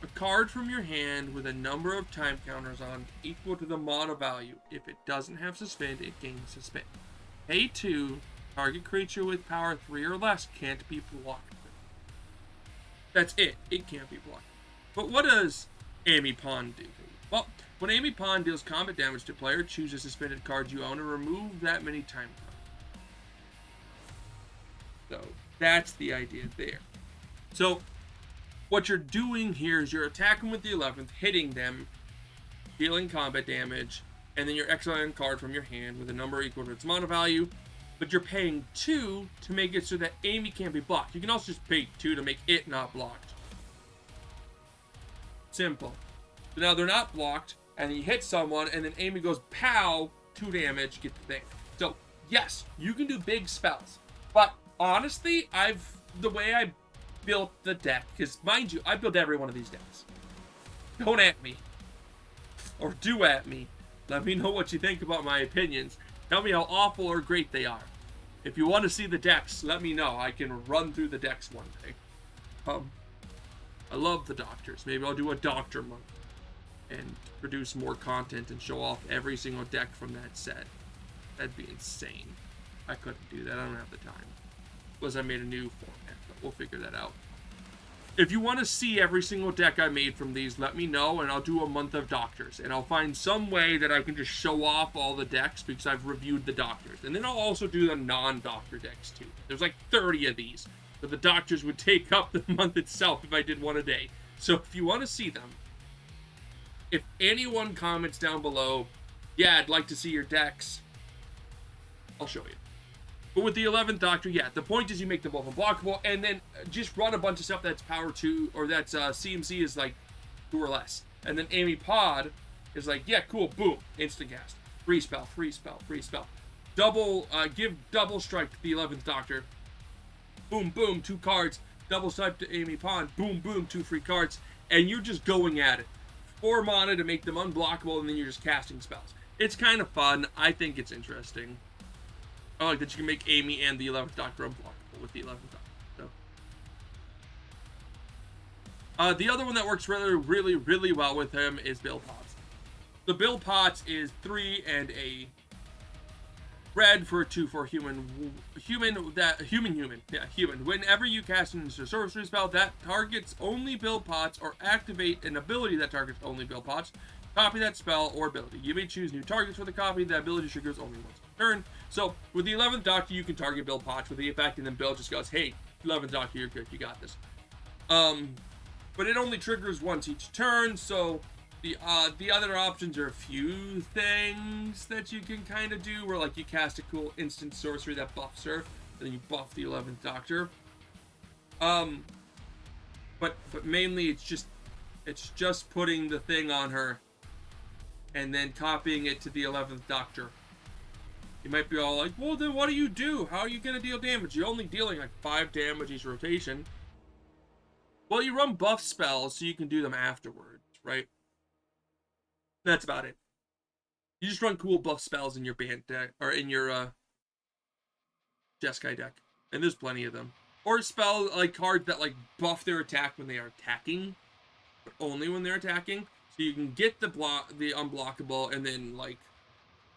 a card from your hand with a number of time counters on equal to the mana value. If it doesn't have suspend, it gains suspend. Pay 2, target creature with power 3 or less can't be blocked. That's it. It can't be blocked. But what does Amy Pond do? Well, when Amy Pond deals combat damage to a player, choose a suspended card you own and remove that many time counters. So that's the idea there. So what you're doing here is you're attacking with the 11th, hitting them, dealing combat damage, and then you're exiling a card from your hand with a number equal to its mana value, but you're paying 2 to make it so that Amy can't be blocked. You can also just pay 2 to make it not blocked. Simple. So now they're not blocked, and you hit someone, and then Amy goes, pow, 2 damage, get the thing. So, yes, you can do big spells, but honestly, the way I built the deck, because mind you, I built every one of these decks. Don't at me. Or do at me. Let me know what you think about my opinions. Tell me how awful or great they are. If you want to see the decks, let me know. I can run through the decks one day. I love the Doctors. Maybe I'll do a Doctor month and produce more content and show off every single deck from that set. That'd be insane. I couldn't do that. I don't have the time. Plus, I made a new format, but we'll figure that out. If you want to see every single deck I made from these, let me know, and I'll do a month of Doctors. And I'll find some way that I can just show off all the decks because I've reviewed the Doctors. And then I'll also do the non-Doctor decks, too. There's like 30 of these. But the Doctors would take up the month itself if I did one a day. So if you want to see them, if anyone comments down below, yeah, I'd like to see your decks, I'll show you. But with the 11th Doctor, yeah, the point is you make them both unblockable, and then just run a bunch of stuff that's power 2, or that's CMC is like 2 or less. And then Amy Pod is like, yeah, cool, boom, instant cast. Free spell, free spell, free spell. Give double strike to the 11th Doctor. Boom, boom, 2 cards. Double strike to Amy Pod. Boom, boom, 2 free cards. And you're just going at it. 4 mana to make them unblockable, and then you're just casting spells. It's kind of fun. I think it's interesting. I like that you can make Amy and the 11th Doctor unblockable with the 11th Doctor. So. The other one that works really, really, really well with him is Bill Potts. The Bill Potts is 3 and a red for a 2/4 human. Whenever you cast an instant sorcery spell that targets only Bill Potts, or activate an ability that targets only Bill Potts, copy that spell or ability. You may choose new targets for the copy. The ability triggers only once per turn. So with the 11th Doctor, you can target Bill Potts with the effect, and then Bill just goes, "Hey, 11th Doctor, you're good. You got this." But it only triggers once each turn. So the other options are a few things that you can kind of do, where like you cast a cool instant sorcery that buffs her, and then you buff the 11th Doctor. But mainly it's just putting the thing on her, and then copying it to the 11th Doctor. You might be all like, well, then what do you do? How are you going to deal damage? You're only dealing like 5 damage each rotation. Well, you run buff spells so you can do them afterwards, right? That's about it. You just run cool buff spells in your band deck, or in your Jeskai deck. And there's plenty of them. Or spell, like, cards that, like, buff their attack when they are attacking, but only when they're attacking. So you can get the unblockable and then, like,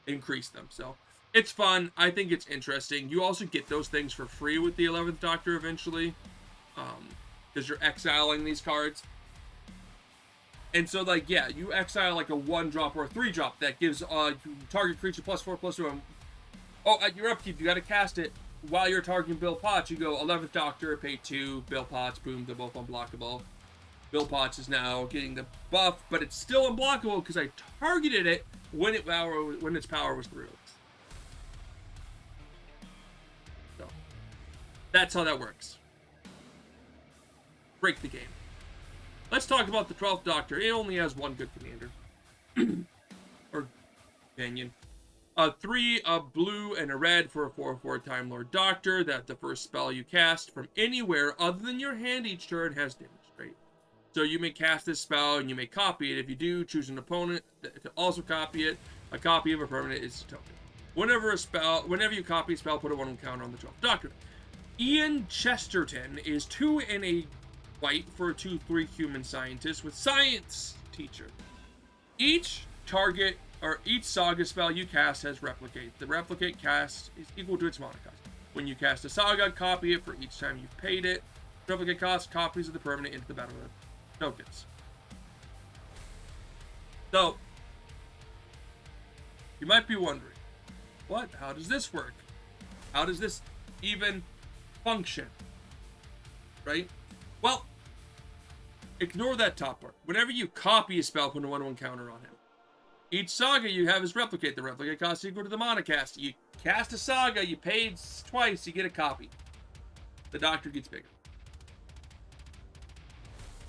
increase them. So it's fun. I think it's interesting. You also get those things for free with the 11th Doctor eventually, because you're exiling these cards. And so, like, yeah, you exile like a 1-drop or a 3-drop that gives target creature +4/+2. Oh, at your upkeep, you got to cast it while you're targeting Bill Potts. You go 11th Doctor, pay 2, Bill Potts, boom, they're both unblockable. Bill Potts is now getting the buff, but it's still unblockable because I targeted it when its power was 3. So that's how that works. Break the game. Let's talk about the 12th Doctor. It only has 1 good commander. Or companion. 3, a blue and a red for a 4/4 Time Lord Doctor. That the first spell you cast from anywhere other than your hand each turn has damage, right? So you may cast this spell and you may copy it. If you do, choose an opponent to also copy it. A copy of a permanent is a token. Whenever you copy a spell, put a 1 counter on the 12th Doctor. Ian Chesterton is 2 and a white for a 2/3 human scientist with science teacher. Each target or each saga spell you cast has replicate. The replicate cast is equal to its mana cost. When you cast a saga, copy it for each time you've paid it. Replicate costs copies of the permanent into the battle tokens. So you might be wondering, what? How does this work? How does this even function? Right? Well, ignore that top part. Whenever you copy a spell, put a 1/1 counter on him. Each saga you have is replicate. The replicate cost is equal to the mana cast. You cast a saga, you paid twice, you get a copy. The Doctor gets bigger.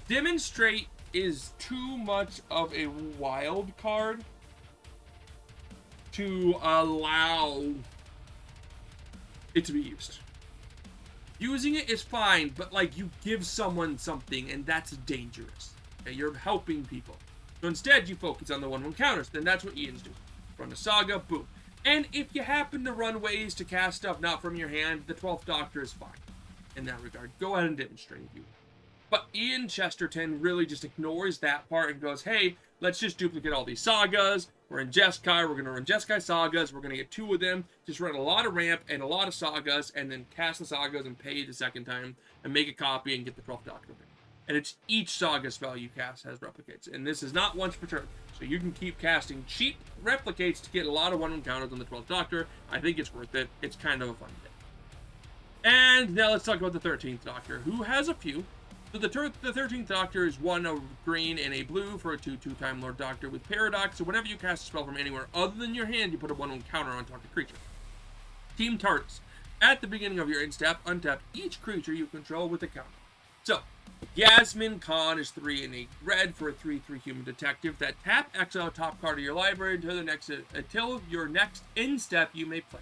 Demonstrate is too much of a wild card to allow it to be used. Using it is fine, but like you give someone something and that's dangerous. Okay? You're helping people. So instead you focus on the 1/1 counters. Then that's what Ian's doing. Run a saga, boom. And if you happen to run ways to cast stuff not from your hand, the 12th Doctor is fine in that regard. Go ahead and demonstrate if you will. But Ian Chesterton really just ignores that part and goes, hey, let's just duplicate all these sagas. We're in Jeskai. We're going to run Jeskai sagas. We're going to get 2 of them. Just run a lot of ramp and a lot of sagas, and then cast the sagas and pay the second time and make a copy and get the 12th Doctor. And it's each saga spell you cast has replicates. And this is not once per turn. So you can keep casting cheap replicates to get a lot of 1/1 counters on the 12th Doctor. I think it's worth it. It's kind of a fun thing. And now let's talk about the 13th Doctor, who has a few. So the 13th Doctor is 1 of green and a blue for a 2/2 Time Lord Doctor with Paradox. So whenever you cast a spell from anywhere other than your hand, you put a 1/1 counter on target creature. Team TARDIS. At the beginning of your end step, untap each creature you control with a counter. So, Yasmin Khan is 3 and 8 red for a 3/3 human detective that tap exile top card of your library until your next end step you may play.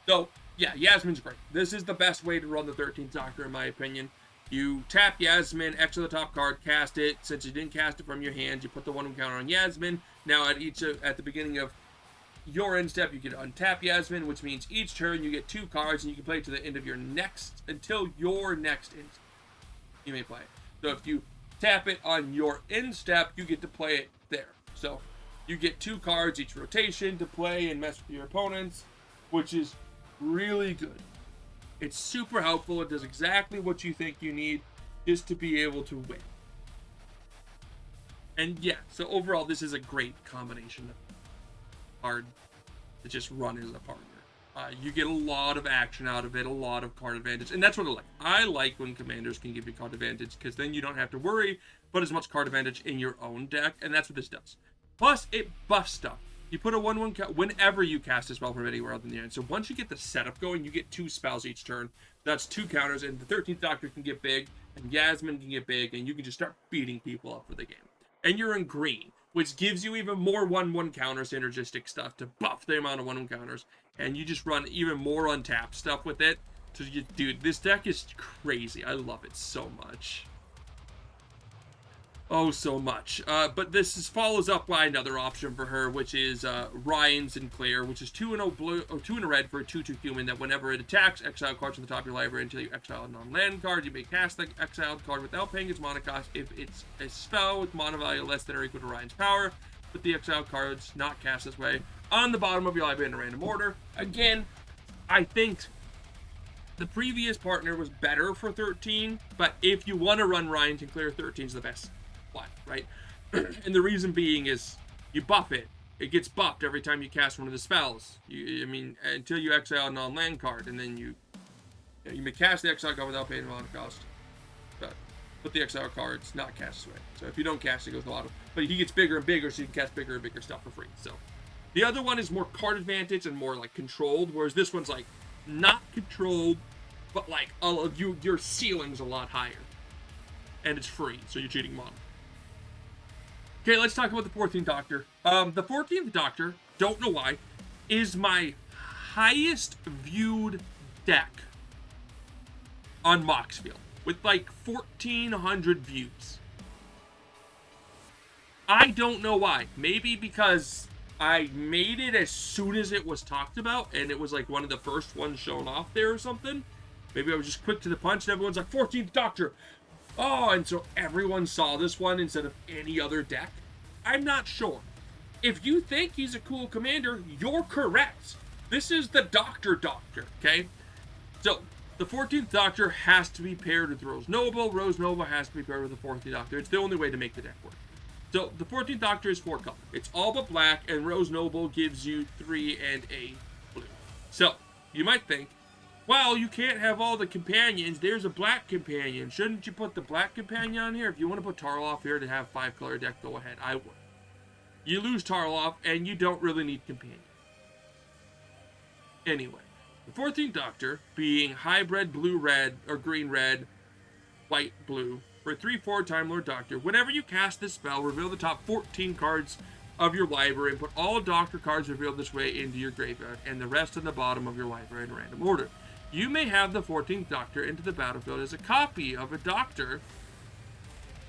So, yeah, Yasmin's great. This is the best way to run the 13th Doctor, in my opinion. You tap Yasmin, exile the top card, cast it. Since you didn't cast it from your hand, you put the 1 counter on Yasmin. Now, at the beginning of your end step, you can untap Yasmin, which means each turn you get 2 cards, and you can play it to the end of your next, until your next end step. You may play it. So if you tap it on your end step, you get to play it there. So you get 2 cards each rotation to play and mess with your opponents, which is really good. It's super helpful. It does exactly what you think you need just to be able to win. And yeah, so overall, this is a great combination of card to just run as a partner. You get a lot of action out of it, a lot of card advantage, and that's what I like. I like when commanders can give you card advantage, because then you don't have to worry about as much card advantage in your own deck, and that's what this does. Plus, it buffs stuff. You put a 1/1 whenever you cast a spell from anywhere other than the end. So once you get the setup going, you get 2 spells each turn. That's 2 counters, and the 13th Doctor can get big, and Yasmin can get big, and you can just start beating people up for the game. And you're in green, which gives you even more 1/1 counter synergistic stuff to buff the amount of 1/1 counters. And you just run even more untapped stuff with it. So, dude, this deck is crazy. I love it so much. Oh, so much. But this follows up by another option for her, which is Ryan Sinclair, which is 2 and a blue, or 2 and a red for a 2/2 human that whenever it attacks, exile cards from the top of your library until you exile a non-land card. You may cast the exiled card without paying its mana cost if it's a spell with mana value less than or equal to Ryan's power. Put the exiled cards not cast this way on the bottom of your library in a random order. Again, I think the previous partner was better for 13, but if you want to run Ryan Sinclair, 13 is the best one, right? And the reason being is you buff it. It gets buffed every time you cast one of the spells. Until you exile a non-land card, and then you may cast the exile card without paying mana cost. But put the exile cards not cast away. So if you don't cast it, goes to the bottom. But he gets bigger and bigger, so you can cast bigger and bigger stuff for free. So the other one is more card advantage and more like controlled, whereas this one's like not controlled, but like your ceiling's a lot higher, and it's free, so you're cheating mana. Okay, let's talk about the 14th Doctor. The 14th Doctor, don't know why, is my highest viewed deck on Moxfield, with like 1,400 views. I don't know why. Maybe because I made it as soon as it was talked about, and it was like one of the first ones shown off there or something. Maybe I was just quick to the punch, and everyone's like, 14th Doctor! Oh, and so everyone saw this one instead of any other deck? I'm not sure. If you think he's a cool commander, you're correct. This is the Doctor, okay? So, the 14th Doctor has to be paired with Rose Noble. Rose Noble has to be paired with the 14th Doctor. It's the only way to make the deck work. So, the 14th Doctor is 4 color. It's all but black, and Rose Noble gives you 3 and a blue. So, you might think, well, you can't have all the companions. There's a black companion. Shouldn't you put the black companion on here? If you want to put Tarloff here to have 5-color deck, go ahead. I would. You lose Tarloff, and you don't really need companion. Anyway, the 14th Doctor, being hybrid blue-red, or green-red, white-blue, for a 3/4 Time Lord Doctor, whenever you cast this spell, reveal the top 14 cards of your library and put all Doctor cards revealed this way into your graveyard, and the rest on the bottom of your library in random order. You may have the 14th Doctor into the battlefield as a copy of a Doctor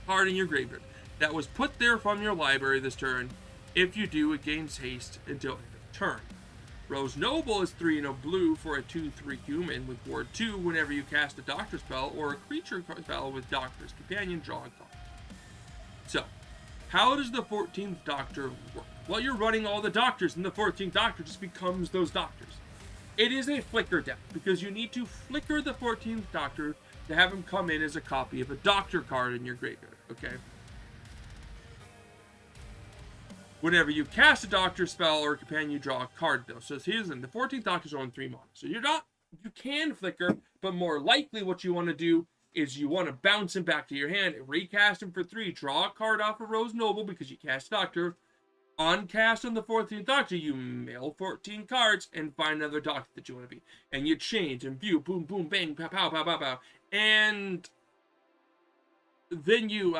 card in your graveyard that was put there from your library this turn. If you do, it gains haste until end of turn. Rose Noble is 3 and a blue for a 2/3 human with Ward 2 whenever you cast a Doctor spell or a creature spell with Doctor's Companion, draw a card. So, how does the 14th Doctor work? Well, you're running all the Doctors, and the 14th Doctor just becomes those Doctors. It is a flicker deck, because you need to flicker the 14th Doctor to have him come in as a copy of a Doctor card in your graveyard, okay? Whenever you cast a Doctor spell or a companion, you draw a card, though. So here's the 14th Doctor's on 3 mana. So you can flicker, but more likely what you want to do is you want to bounce him back to your hand, recast him for 3, draw a card off of Rose Noble because you cast Doctor, On cast on the 14th Doctor, you mill 14 cards and find another Doctor that you want to be. And you change and view, boom, boom, bang, pow, pow, pow, pow, pow. And then you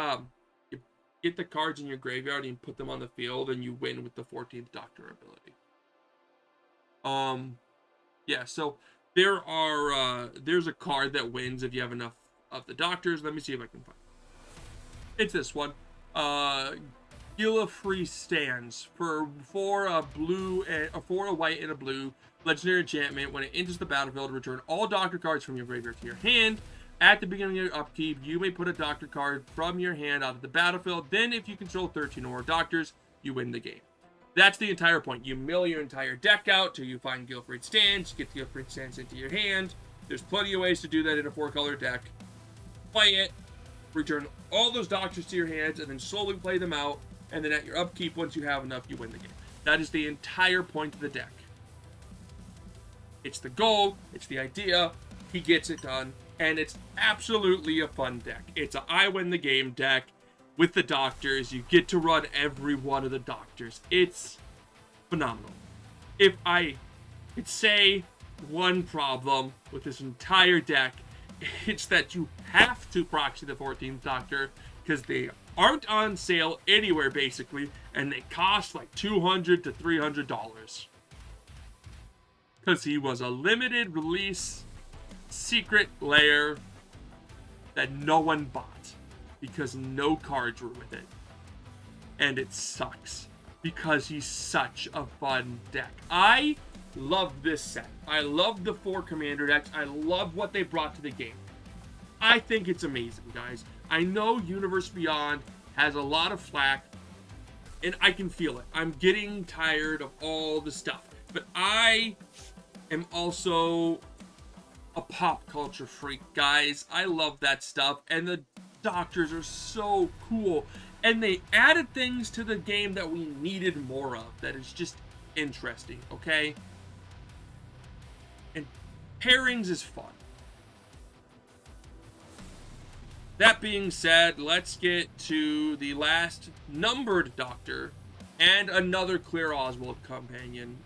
get the cards in your graveyard and you put them on the field and you win with the 14th Doctor ability. Yeah, so there's a card that wins if you have enough of the Doctors. Let me see if I can find it. It's this one. Gillifrey stands for a blue and for a white and a blue legendary enchantment. When it enters the battlefield, return all Doctor cards from your graveyard to your hand. At the beginning of your upkeep, you may put a Doctor card from your hand out of the battlefield. Then, if you control 13 or more Doctors, you win the game. That's the entire point. You mill your entire deck out till you find Gillifrey stands. You get the Gillifrey stands into your hand. There's plenty of ways to do that in a 4-color deck. Play it, return all those Doctors to your hands, and then slowly play them out. And then at your upkeep, once you have enough, you win the game. That is the entire point of the deck. It's the goal. It's the idea. He gets it done. And it's absolutely a fun deck. It's a I win the game deck with the Doctors. You get to run every one of the Doctors. It's phenomenal. If I could say one problem with this entire deck, it's that you have to proxy the 14th Doctor because they aren't on sale anywhere basically, and they cost like $200 to $300. Because he was a limited release secret layer that no one bought because no cards were with it. And it sucks because he's such a fun deck. I love this set. I love the 4 commander decks. I love what they brought to the game. I think it's amazing, guys. I know Universe Beyond has a lot of flack, and I can feel it. I'm getting tired of all the stuff. But I am also a pop culture freak, guys. I love that stuff, and the Doctors are so cool. And they added things to the game that we needed more of. That is just interesting, okay? And pairings is fun. That being said, let's get to the last numbered Doctor and another Clear Oswald companion.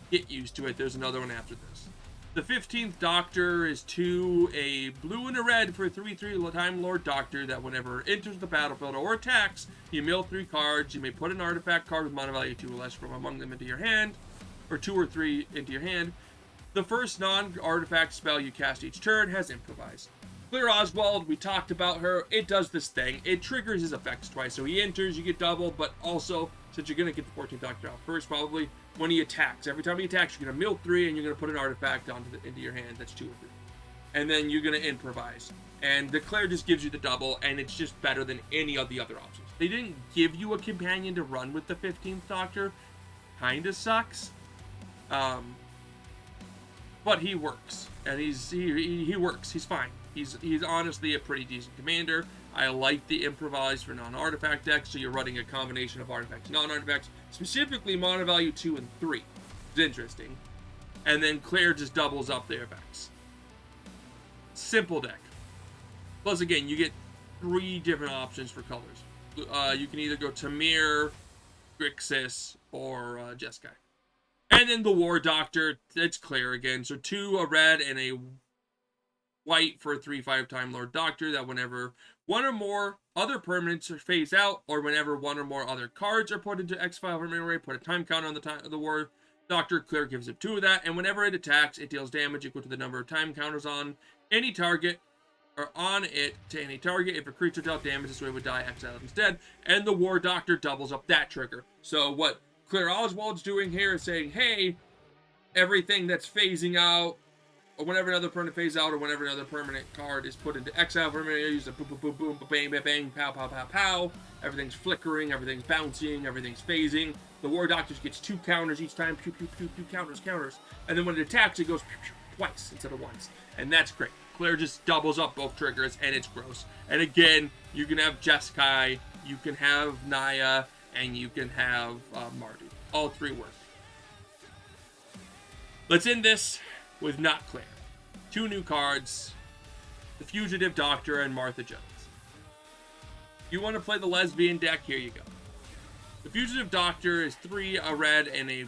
Get used to it. There's another one after this. The 15th Doctor is 2, a blue and a red for a 3/3 Time Lord Doctor that whenever it enters the battlefield or attacks, you mill 3 cards. You may put an artifact card with mana value 2 or less from among them into your hand, or 2 or 3 into your hand. The first non-artifact spell you cast each turn has Improvise. Clear Oswald, we talked about her. It does this thing. It triggers his effects twice. So he enters, you get double, but also, since you're going to get the 14th Doctor out first, probably when he attacks. Every time he attacks, you're going to mill 3, and you're going to put an artifact into your hand. That's 2 or 3. And then you're going to improvise. And the Claire just gives you the double, and it's just better than any of the other options. They didn't give you a companion to run with the 15th Doctor. Kinda sucks. But he works. And he works. He's fine. He's honestly a pretty decent commander. I like the improvise for non-artifact decks, so you're running a combination of artifacts and non-artifacts, specifically mana value 2 and 3. It's interesting. And then Claire just doubles up the effects. Simple deck. Plus, again, you get 3 different options for colors. You can either go Tamir, Grixis, or Jeskai. And then the War Doctor, it's Claire again. So 2, a red, and a white for a 3/5 Time Lord Doctor that whenever one or more other permanents are phased out, or whenever one or more other cards are put into X-File or memory, put a time counter on the War Doctor. Claire gives it 2 of that, and whenever it attacks, it deals damage equal to the number of time counters on any target, or on it to any target. If a creature dealt damage, this way would die exiled instead, and the War Doctor doubles up that trigger. So what Clear Oswald's doing here is saying, hey, everything that's phasing out, or whenever another permanent phase out, or whenever another permanent card is put into exile for a minute, use a boom, boom, boom, boom, bang, bang, bang, pow, pow, pow, pow. Everything's flickering, everything's bouncing, everything's phasing. The War Doctor gets 2 counters each time, pew, pew, pew, pew, counters. And then when it attacks, it goes pew, pew, twice instead of once. And that's great. Claire just doubles up both triggers, and it's gross. And again, you can have Jeskai, you can have Naya, and you can have Mardu. All 3 work. Let's end this with not Claire. 2 new cards, the Fugitive Doctor and Martha Jones. If you want to play the lesbian deck, here you go. The Fugitive Doctor is 3, a red and a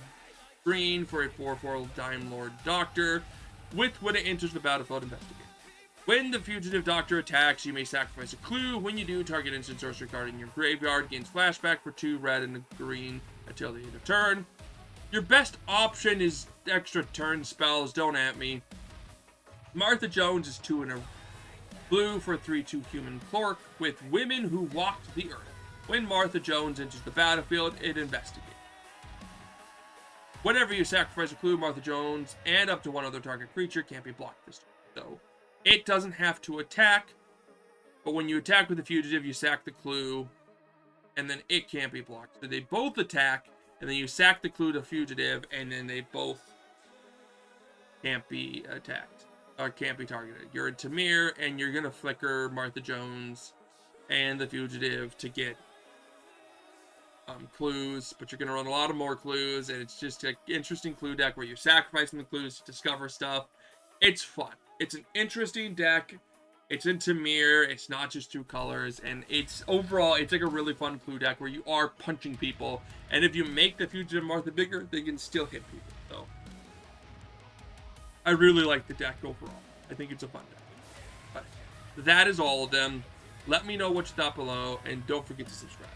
green for a 4/4 Time Lord Doctor, with when it enters the battlefield, investigate. When the Fugitive Doctor attacks, you may sacrifice a clue. When you do, target instant sorcery card in your graveyard gains flashback for 2 red and a green until the end of turn. Your best option is extra turn spells, don't at me. Martha Jones is 2 and a blue for 3/2 human clerk with Women Who Walked the Earth. When Martha Jones enters the battlefield, it investigates. Whenever you sacrifice a clue, Martha Jones and up to one other target creature can't be blocked this turn. So it doesn't have to attack, but when you attack with the fugitive, you sack the clue, and then it can't be blocked. So they both attack, and then you sack the clue to fugitive, and then they both can't be attacked or can't be targeted. You're in Tamir, and you're gonna flicker Martha Jones and the fugitive to get clues, but you're gonna run a lot of more clues, and it's just an interesting clue deck where you're sacrificing the clues to discover stuff. It's fun. It's an interesting deck. It's in Tamir. It's not just 2 colors, and it's overall, it's like a really fun clue deck where you are punching people, and if you make the Fugitive Martha bigger, they can still hit people. So I really like the deck overall. I think it's a fun deck. But that is all of them. Let me know what you thought below, and don't forget to subscribe.